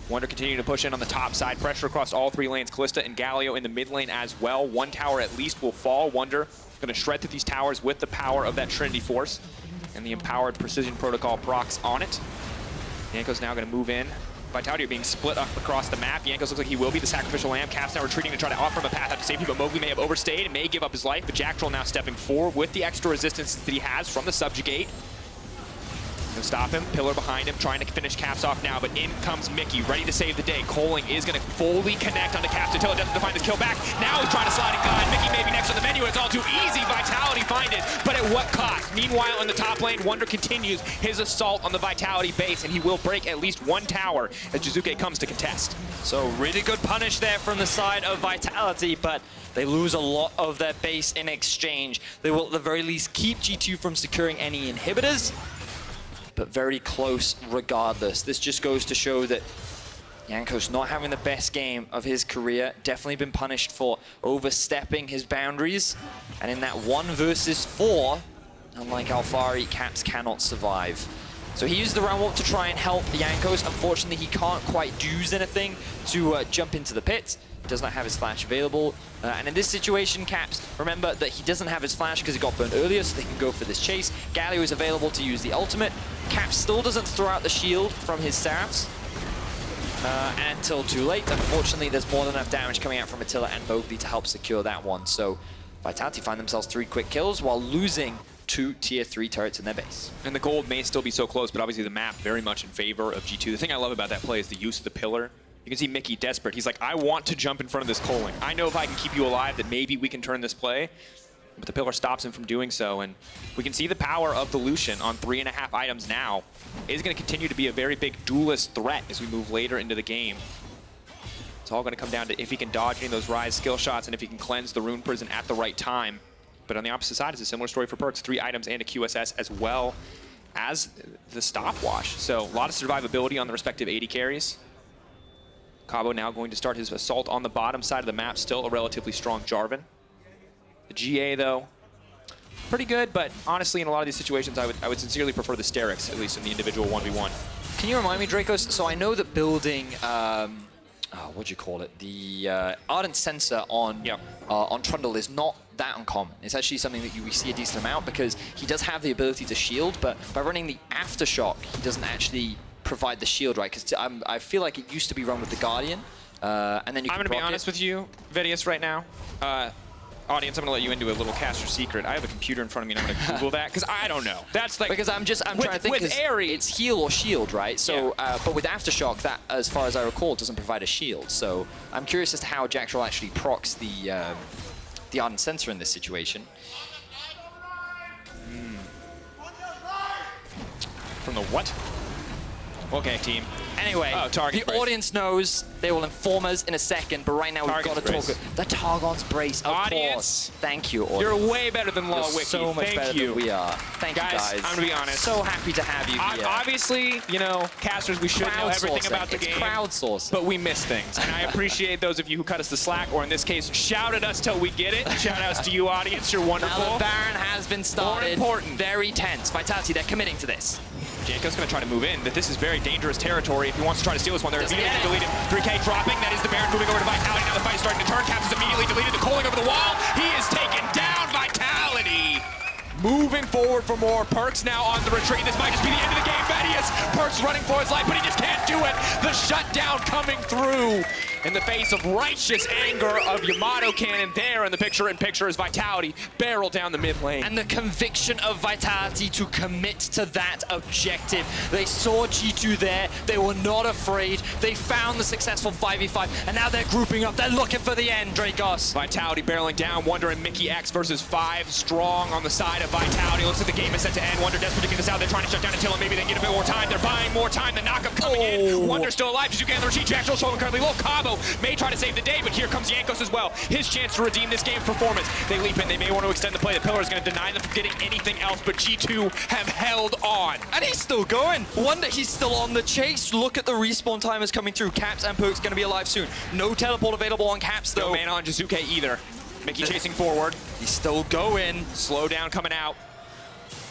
Wunder continuing to push in on the top side. Pressure across all 3 lanes. Kalista and Galio in the mid lane as well. 1 tower at least will fall. Wunder going to shred through these towers with the power of that Trinity Force and the empowered Precision Protocol procs on it. Jankos now going to move in. Vitality are being split up across the map. Jankos looks like he will be the sacrificial lamb. Caps now retreating to try to offer him a path out to safety, but Mowgli may have overstayed and may give up his life. But Jactroll now stepping forward with the extra resistance that he has from the subjugate. Gonna stop him, pillar behind him, trying to finish Caps off now, but in comes Mikyx, ready to save the day. Coling is gonna fully connect onto Caps. Attila doesn't find this kill back. Now he's trying to slide and glide. Mikyx maybe next on the menu. It's all too easy. Vitality find it, but at what cost? Meanwhile, in the top lane, Wunder continues his assault on the Vitality base, and he will break at least 1 tower as Jiizuké comes to contest. So really good punish there from the side of Vitality, but they lose a lot of their base in exchange. They will at the very least keep G2 from securing any inhibitors, but very close regardless. This just goes to show that Jankos not having the best game of his career, definitely been punished for overstepping his boundaries. And in that 1 versus 4, Unlike Alfari, Caps cannot survive. So he used the round warp to try and help Jankos. Unfortunately, he can't quite do anything to jump into the pit. Does not have his flash available. And in this situation, Caps, remember that he doesn't have his flash because he got burned earlier, so they can go for this chase. Galio is available to use the ultimate. Caps still doesn't throw out the shield from his stats until too late. Unfortunately, there's more than enough damage coming out from Attila and Mowgli to help secure that one. So Vitality find themselves 3 quick kills while losing 2 tier 3 turrets in their base. And the gold may still be so close, but obviously the map very much in favor of G2. The thing I love about that play is the use of the pillar. You can see Mikyx desperate. He's like, I want to jump in front of this Coling. I know if I can keep you alive that maybe we can turn this play. But the pillar stops him from doing so. And we can see the power of the Lucian on 3.5 items now is going to continue to be a very big duelist threat as we move later into the game. It's all going to come down to if he can dodge any of those Ryze skill shots and if he can cleanse the Rune Prison at the right time. But on the opposite side, it's a similar story for Perkz. 3 items and a QSS as well as the stopwatch. So a lot of survivability on the respective AD carries. Cabo now going to start his assault on the bottom side of the map. Still a relatively strong Jarvan. The GA, though, pretty good, but honestly, in a lot of these situations, I would sincerely prefer the Sterix, at least in the individual 1v1. Can you remind me, Drakos? So I know that building, what do you call it? The Ardent Sensor on Trundle is not that uncommon. It's actually something that we see a decent amount because he does have the ability to shield, but by running the Aftershock, he doesn't actually provide the shield, right? Because I feel like it used to be run with the Guardian, and then you can I'm going to be honest with you, Vedius, right now. Audience, I'm going to let you into a little caster secret. I have a computer in front of me and I'm going to Google that because I don't know. That's like... Because I'm trying to think, with Aerie, it's heal or shield, right? So, but with Aftershock, that, as far as I recall, doesn't provide a shield. So I'm curious as to how Jactroll actually procs the Ardent Sensor in this situation. From the what? Okay, team. Anyway, the audience knows. They will inform us in a second, but right now we've got to talk. The Targon's Brace, of course. Thank you, audience. You're way better than Law Wiki. So much better than we are. Thank you, guys. I'm going to be honest. So happy to have you here. Obviously, you know, casters, we should know everything about the game. It's crowdsourcing. But we miss things. And I appreciate those of you who cut us the slack, or in this case, shout at us till we get it. Shout outs to you, audience. You're wonderful. Now the Baron has been started. More important. Very tense. Vitality, they're committing to this. Jankos going to try to move in, but this is very dangerous territory if he wants to try to steal this one. They're immediately deleted. 3K dropping. That is the Baron moving over to Vitality. Now the fight is starting to turn. Caps is immediately deleted. The Coling over the wall. He is taken down. Vitality moving forward for more. Perkz now on the retreat. This might just be the end of the game. Vedius. Perkz running for his life, but he just can't do it. The shutdown coming through in the face of righteous anger of Yamato Cannon. There in the picture-in-picture is Vitality barrel down the mid lane. And the conviction of Vitality to commit to that objective. They saw G2 there. They were not afraid. They found the successful 5v5, and now they're grouping up. They're looking for the end, Drakos. Vitality barreling down. Wunder and Mikyx versus 5 strong on the side of Vitality. Looks like the game is set to end. Wunder desperate to get this out. They're trying to shut down Attila. Maybe they get a bit more time. They're buying more time. The knockup coming in. Wunder still alive. Jiizuké on the retreat. Jactroll showing currently low. Cabo may try to save the day, but here comes Jankos as well. His chance to redeem this game's performance. They leap in. They may want to extend the play. The pillar is going to deny them from getting anything else, but G2 have held on. And he's still going. Wunder, he's still on the chase. Look at the respawn timers coming through. Caps and Perkz going to be alive soon. No teleport available on Caps, though. No mana on Jiizuké either. Mikyx chasing forward. He's still going. Slow down coming out.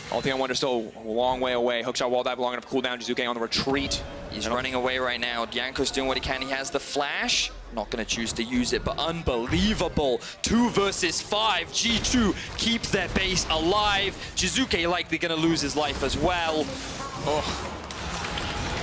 Ulti on Wunder still a long way away. Hookshot wall dive long enough to cool down. Jiizuké on the retreat. He's running away right now. Jankos doing what he can. He has the flash. Not going to choose to use it, but unbelievable. 2 versus 5. G2 keep their base alive. Jiizuké likely going to lose his life as well. Oh.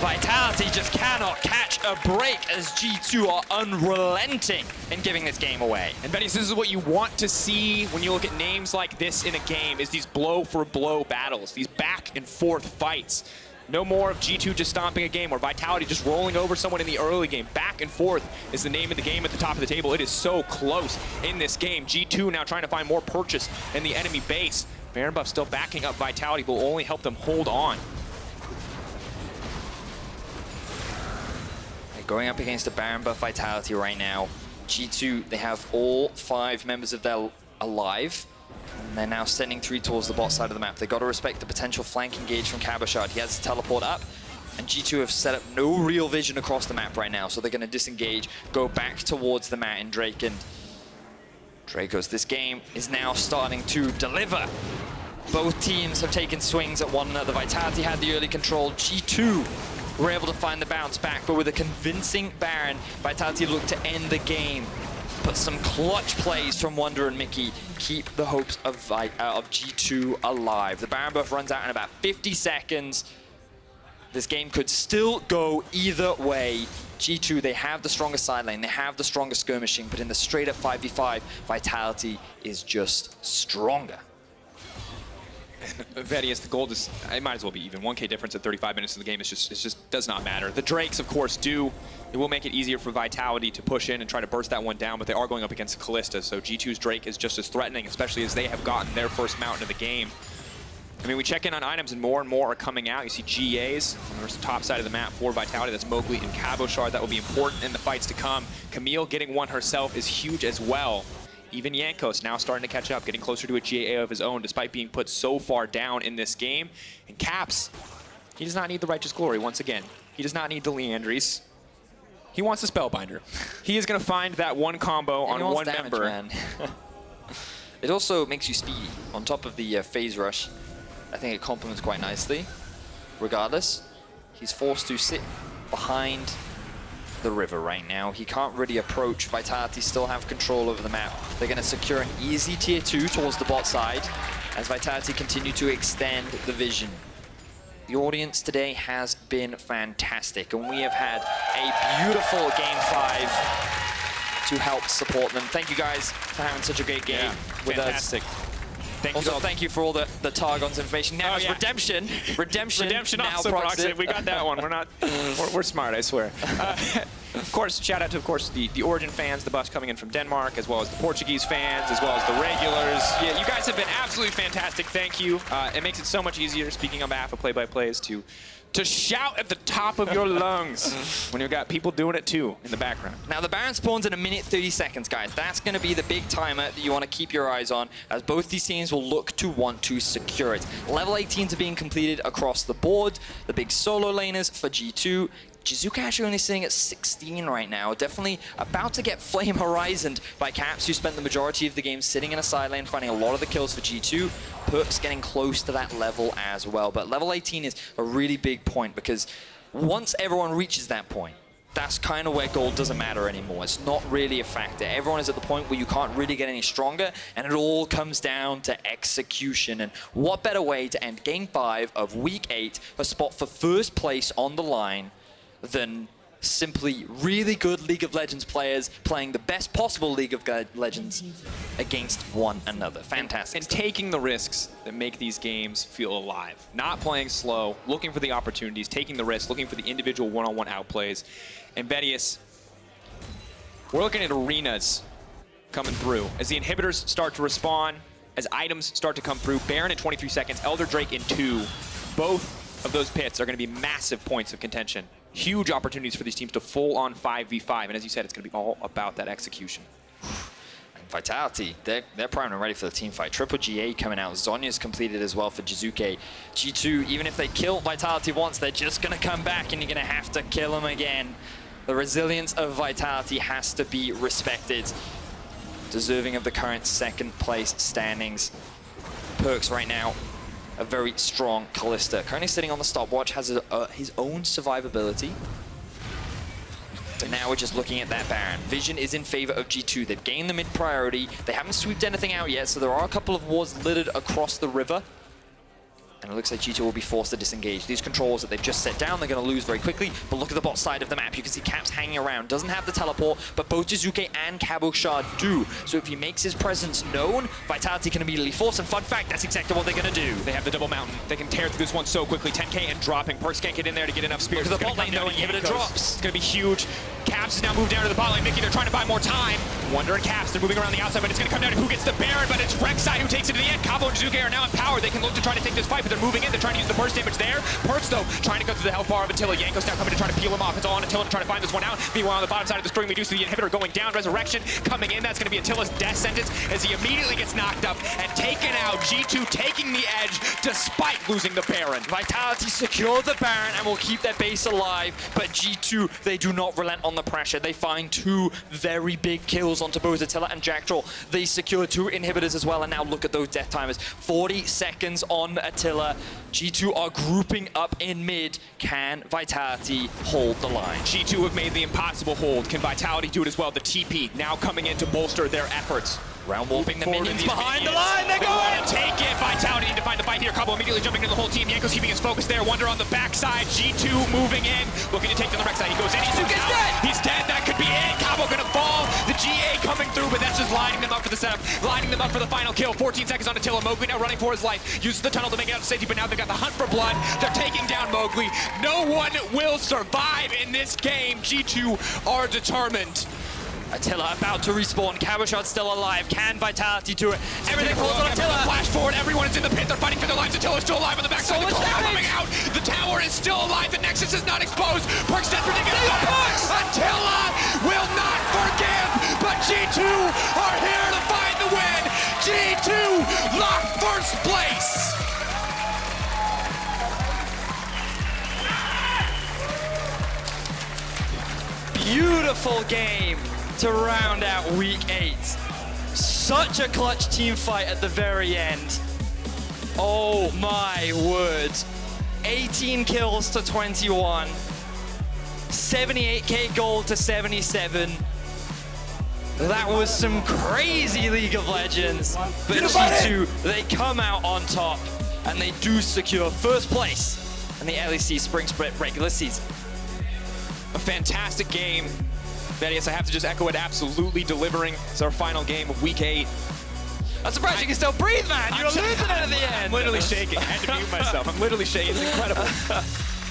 Vitality just cannot catch a break as G2 are unrelenting in giving this game away. And Vedius, this is what you want to see when you look at names like this in a game, is these blow-for-blow battles, these back-and-forth fights. No more of G2 just stomping a game or Vitality just rolling over someone in the early game. Back and forth is the name of the game at the top of the table. It is so close in this game. G2 now trying to find more purchase in the enemy base. Baron buff still backing up Vitality, will only help them hold on. Going up against a Baron buff Vitality right now. G2, they have all 5 members of their alive. And they're now sending 3 towards the bot side of the map. They've got to respect the potential flank engage from Cabochard. He has to teleport up. And G2 have set up no real vision across the map right now. So they're going to disengage, go back towards the Mountain Drake. And Drakos, this game is now starting to deliver. Both teams have taken swings at one another. Vitality had the early control. G2 were able to find the bounce back, but with a convincing Baron, Vitality looked to end the game. But some clutch plays from Wunder and Mikyx keep the hopes of G2 alive. The Baron buff runs out in about 50 seconds. This game could still go either way. G2, they have the strongest side lane, they have the strongest skirmishing, but in the straight up 5v5, Vitality is just stronger. Vedius, the gold is, it might as well be even. 1K difference at 35 minutes of the game is just, it just does not matter. The Drakes, of course, do. It will make it easier for Vitality to push in and try to burst that one down, but they are going up against Kalista, so G2's Drake is just as threatening, especially as they have gotten their first mount of the game. I mean, we check in on items and more are coming out. You see GAs on the top side of the map for Vitality. That's Mowgli and Cabochard. That will be important in the fights to come. Camille getting one herself is huge as well. Even Jankos now starting to catch up, getting closer to a GA of his own, despite being put so far down in this game. And Caps, he does not need the Righteous Glory once again. He does not need the Leandries. He wants a Spellbinder. He is going to find that one combo on one damage, member. Man. It also makes you speedy. On top of the phase rush, I think it complements quite nicely. Regardless, he's forced to sit behind the river right now. He can't really approach. Vitality still have control over the map. They're going to secure an easy tier 2 towards the bot side as Vitality continue to extend the vision. The audience today has been fantastic, and we have had a beautiful Game 5 to help support them. Thank you guys for having such a great game with fantastic. us. Thank Also, you thank you for all the Targon's information. Now it's Redemption. Redemption now also procs it. We got that one. We're not. We're smart, I swear. Of course, shout out to the Origin fans, the bus coming in from Denmark, as well as the Portuguese fans, as well as the regulars. Yeah, you guys have been absolutely fantastic. Thank you. It makes it so much easier, speaking on behalf of play-by-plays, to shout at the top of your lungs when you've got people doing it too in the background. Now the Baron spawns in 1 minute 30 seconds, guys. That's going to be the big timer that you want to keep your eyes on, as both these teams will look to want to secure it. Level 18s are being completed across the board. The big solo laners for G2. Jiizuké actually only sitting at 16 right now. Definitely about to get flame horizoned by Caps, who spent the majority of the game sitting in a side lane, finding a lot of the kills for G2. Perkz getting close to that level as well. But level 18 is a really big point, because once everyone reaches that point, that's kind of where gold doesn't matter anymore. It's not really a factor. Everyone is at the point where you can't really get any stronger, and it all comes down to execution. And what better way to end Game 5 of Week 8, a spot for first place on the line, than simply really good League of Legends players playing the best possible League of Legends against one another. Fantastic. And taking the risks that make these games feel alive. Not playing slow, looking for the opportunities, taking the risks, looking for the individual one-on-one outplays. And Vedius, we're looking at arenas coming through. As the inhibitors start to respawn, as items start to come through, Baron in 23 seconds, Elder Drake in 2. Both of those pits are going to be massive points of contention. Huge opportunities for these teams to full-on 5v5, and as you said, it's going to be all about that execution. And Vitality, they're primed and ready for the team fight. Triple GA coming out. Zonya's completed as well for Jiizuké. G2, even if they kill Vitality once, they're just going to come back, and you're going to have to kill them again. The resilience of Vitality has to be respected. Deserving of the current second place standings. Perkz right now, a very strong Kalista. Currently sitting on the stopwatch, has his own survivability. And now we're just looking at that Baron. Vision is in favor of G2. They've gained the mid priority. They haven't sweeped anything out yet, so there are a couple of wards littered across the river. And it looks like G2 will be forced to disengage. These controls that they've just set down, they're going to lose very quickly. But look at the bot side of the map. You can see Caps hanging around. Doesn't have the teleport, but both Jiizuké and Cabochard do. So if he makes his presence known, Vitality can immediately force. And fun fact, that's exactly what they're going to do. They have the double mountain. They can tear through this one so quickly. 10k and dropping. Perkz can't get in there to get enough spears. Look at the bot lane, though, inhibitor drops. It's going to be huge. Caps is now moved down to the bot lane. Mikyx, they're trying to buy more time. Wunder and Caps, they're moving around the outside, but it's going to come down to who gets the Baron, but it's Rek'Sai who takes it to the end. Cabo and Jiizuké are now empowered. They can look to try to take this fight, but they're moving in. They're trying to use the burst damage there. Perkz, though, trying to go through the health bar of Attila. Jankos now coming to try to peel him off. It's all on Attila to try to find this one out. Meanwhile, on the bottom side of the screen, we do see the inhibitor going down. Resurrection coming in. That's going to be Attila's death sentence as he immediately gets knocked up and taken out. G2 taking the edge despite losing the Baron. Vitality secure the Baron and will keep their base alive, but G2, they do not relent on the pressure. They find 2 very big kills onto both Attila and Jactroll. They secure 2 inhibitors as well, and now look at those death timers. 40 seconds on Attila. G2 are grouping up in mid. Can Vitality hold the line? G2 have made the impossible hold. Can Vitality do it as well? The TP now coming in to bolster their efforts. Round warping the minions behind the minions. line. They're They going! want to take it. Vitality need to find the fight here. Cabo immediately jumping into the whole team. Jankos keeping his focus there. Wunder on the backside. G2 moving in. Looking to take down the Rek'Sai. He goes in. He's dead. He's dead. That could be it. Cabo gonna fall. The GA coming through, but that's just lining them up for the setup. Lining them up for the final kill. 14 seconds on Attila. Mowgli now running for his life. Uses the tunnel to make it out of safety, but now they've got the hunt for blood. They're taking down Mowgli. No one will survive in this game. G2 are determined. Attila about to respawn. Cabochard still alive. Can Vitality do it? Everything falls on Attila. Flash forward. Everyone is in the pit. They're fighting for their lives. Attila's still alive on the backside. So The much crowd damage. coming out. The tower is still alive. The Nexus is not exposed. Perkz death predicament. Attila will not forgive, but G2 are here to find the win. G2 lock first place. Beautiful game to round out week 8. Such a clutch team fight at the very end. Oh my word. 18 kills to 21. 78k gold to 77. That was some crazy League of Legends. But G2, they come out on top and they do secure first place in the LEC Spring Split regular season. A fantastic game. Vedius, I have to just echo it, absolutely delivering. It's our final game of week 8. I'm surprised you can still breathe, man. You were losing it at the end. I'm literally shaking. I had to mute myself. I'm literally shaking. It's incredible.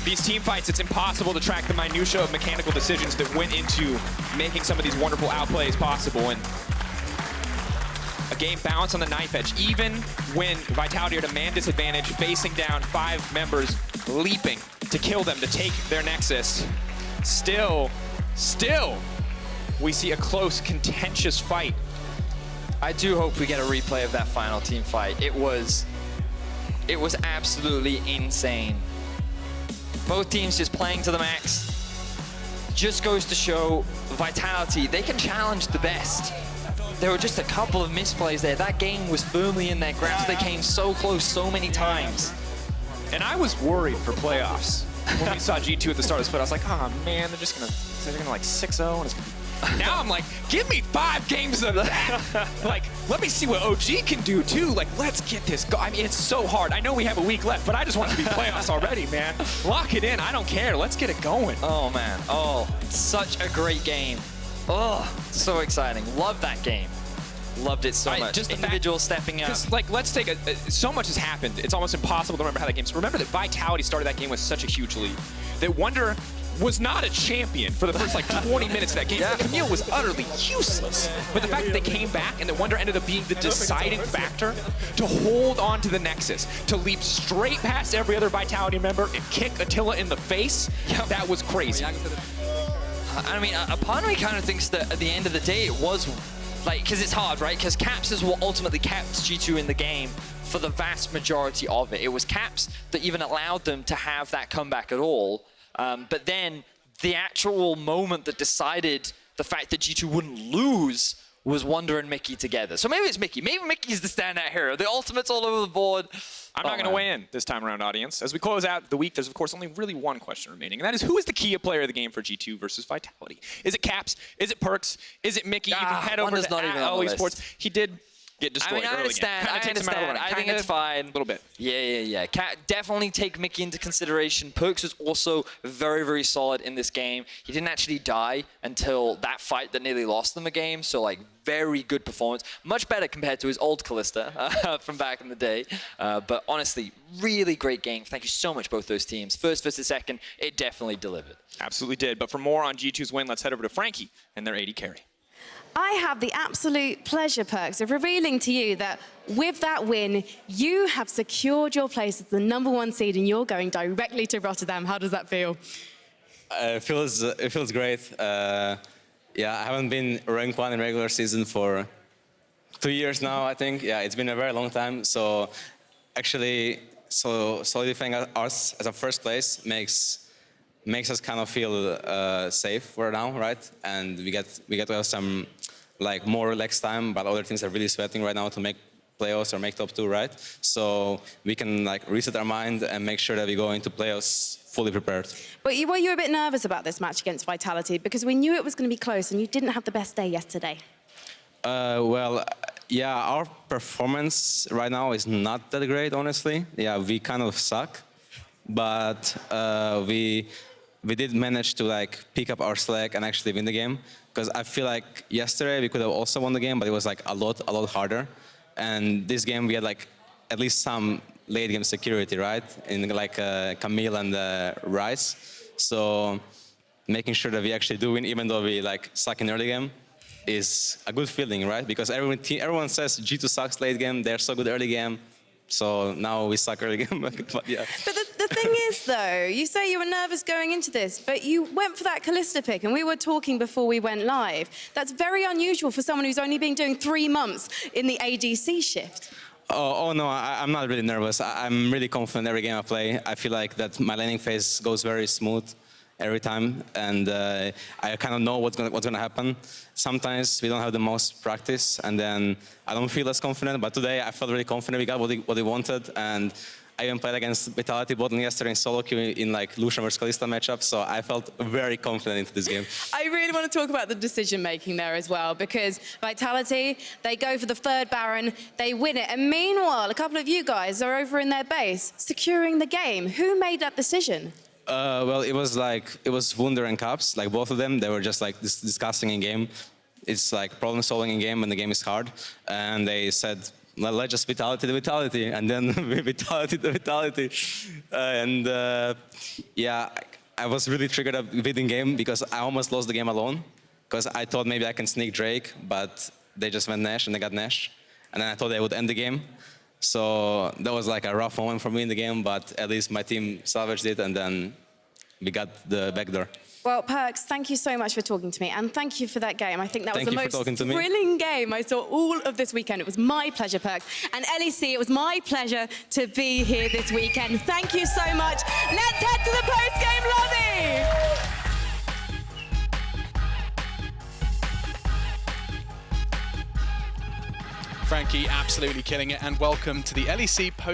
These team fights, it's impossible to track the minutia of mechanical decisions that went into making some of these wonderful outplays possible. And a game balanced on the knife edge. Even when Vitality are at a man disadvantage, facing down 5 members, leaping to kill them, to take their Nexus. Still, we see a close, contentious fight. I do hope we get a replay of that final team fight. It was absolutely insane. Both teams just playing to the max. Just goes to show Vitality, they can challenge the best. There were just a couple of misplays there. That game was firmly in their grasp. They came so close so many times. And I was worried for playoffs. When we saw G2 at the start of the split, I was like, oh man, they're gonna like 6-0 and it's gonna be... Now I'm like, give me 5 games of that. Like, let me see what OG can do too. Like, let's get this go. I mean, it's so hard. I know we have a week left, but I just want it to be playoffs already, man. Lock it in. I don't care. Let's get it going. Oh man, oh, such a great game. Oh, so exciting. Love that game. Loved it so much. Just the individual stepping up. Like, let's take so much has happened. It's almost impossible to remember how that game. So remember that Vitality started that game with such a huge lead. That Wunder was not a champion for the first like 20 minutes of that game. Yeah. Camille was utterly useless. But the fact that they came back and that Wunder ended up being the deciding factor to hold on to the Nexus, to leap straight past every other Vitality member and kick Attila in the face, that was crazy. I mean, a part of me kind of thinks that at the end of the day, it was like, because it's hard, right? Because Caps is what ultimately kept G2 in the game for the vast majority of it. It was Caps that even allowed them to have that comeback at all. But then the actual moment that decided the fact that G2 wouldn't lose was Wunder and Mikyx together. So maybe it's Mikyx. Maybe Mikyx's the standout hero. The ultimates all over the board. I'm not going to weigh in this time around, audience. As we close out the week, there's of course only really one question remaining, and that is, who is the key player of the game for G2 versus Vitality? Is it Caps? Is it Perkz? Is it Mikyx? You can head over Wunder's to not even on the Esports. He did get destroyed I early understand. game. I understand. I think it's fine. A little bit. Yeah. Definitely take Mikyx into consideration. Perkz was also very, very solid in this game. He didn't actually die until that fight that nearly lost them a game. So, like, very good performance. Much better compared to his old Kalista from back in the day. But honestly, really great game. Thank you so much, both those teams. First versus second, it definitely delivered. Absolutely did. But for more on G2's win, let's head over to Frankie and their AD carry. I have the absolute pleasure, Perkz, of revealing to you that with that win, you have secured your place as the #1 seed and you're going directly to Rotterdam. How does that feel? It feels great. Yeah, I haven't been rank 1 in regular season for 2 years now, I think. Yeah, it's been a very long time. So actually, solidifying us as a first place makes us kind of feel safe for now, right? And we get to have some like more relaxed time, but other teams are really sweating right now to make playoffs or make top 2, right? So we can like reset our mind and make sure that we go into playoffs fully prepared. But were you a bit nervous about this match against Vitality? Because we knew it was going to be close and you didn't have the best day yesterday. Well, yeah, our performance right now is not that great, honestly. Yeah, we kind of suck, but we did manage to like pick up our slack and actually win the game. Because I feel like yesterday we could have also won the game, but it was like a lot harder. And this game we had like at least some late game security, right? In like Camille and Ryze. So making sure that we actually do win, even though we like suck in early game, is a good feeling, right? Because everyone says G2 sucks late game, they're so good early game. So now we suck early game, but yeah. But the thing is, though, you say you were nervous going into this, but you went for that Kalista pick, and we were talking before we went live. That's very unusual for someone who's only been doing 3 months in the ADC shift. Oh no, I'm not really nervous. I'm really confident every game I play. I feel like that my laning phase goes very smooth every time, and I kind of know what's gonna happen. Sometimes we don't have the most practice, and then I don't feel as confident. But today I felt really confident. We got what we wanted, and I even played against Vitality bot yesterday in solo queue in like Lucian vs Kalista matchup. So I felt very confident into this game. I really want to talk about the decision making there as well, because Vitality, they go for the 3rd Baron, they win it, and meanwhile a couple of you guys are over in their base securing the game. Who made that decision? Well, it was Wunder and Caps, like both of them. They were just like discussing in game. It's like problem solving in game when the game is hard, and they said, let's just Vitality the Vitality, and then Vitality the Vitality, and yeah, I was really triggered up within game because I almost lost the game alone, because I thought maybe I can sneak Drake, but they just went Nash and they got Nash, and then I thought they would end the game. So that was like a rough moment for me in the game, but at least my team salvaged it, and then we got the backdoor. Well, Perkz, thank you so much for talking to me, and thank you for that game. I think that was the most thrilling game I saw all of this weekend. It was my pleasure, Perkz. And LEC, it was my pleasure to be here this weekend. Thank you so much. Let's head to the post-game lobby! Frankie absolutely killing it, and welcome to the LEC post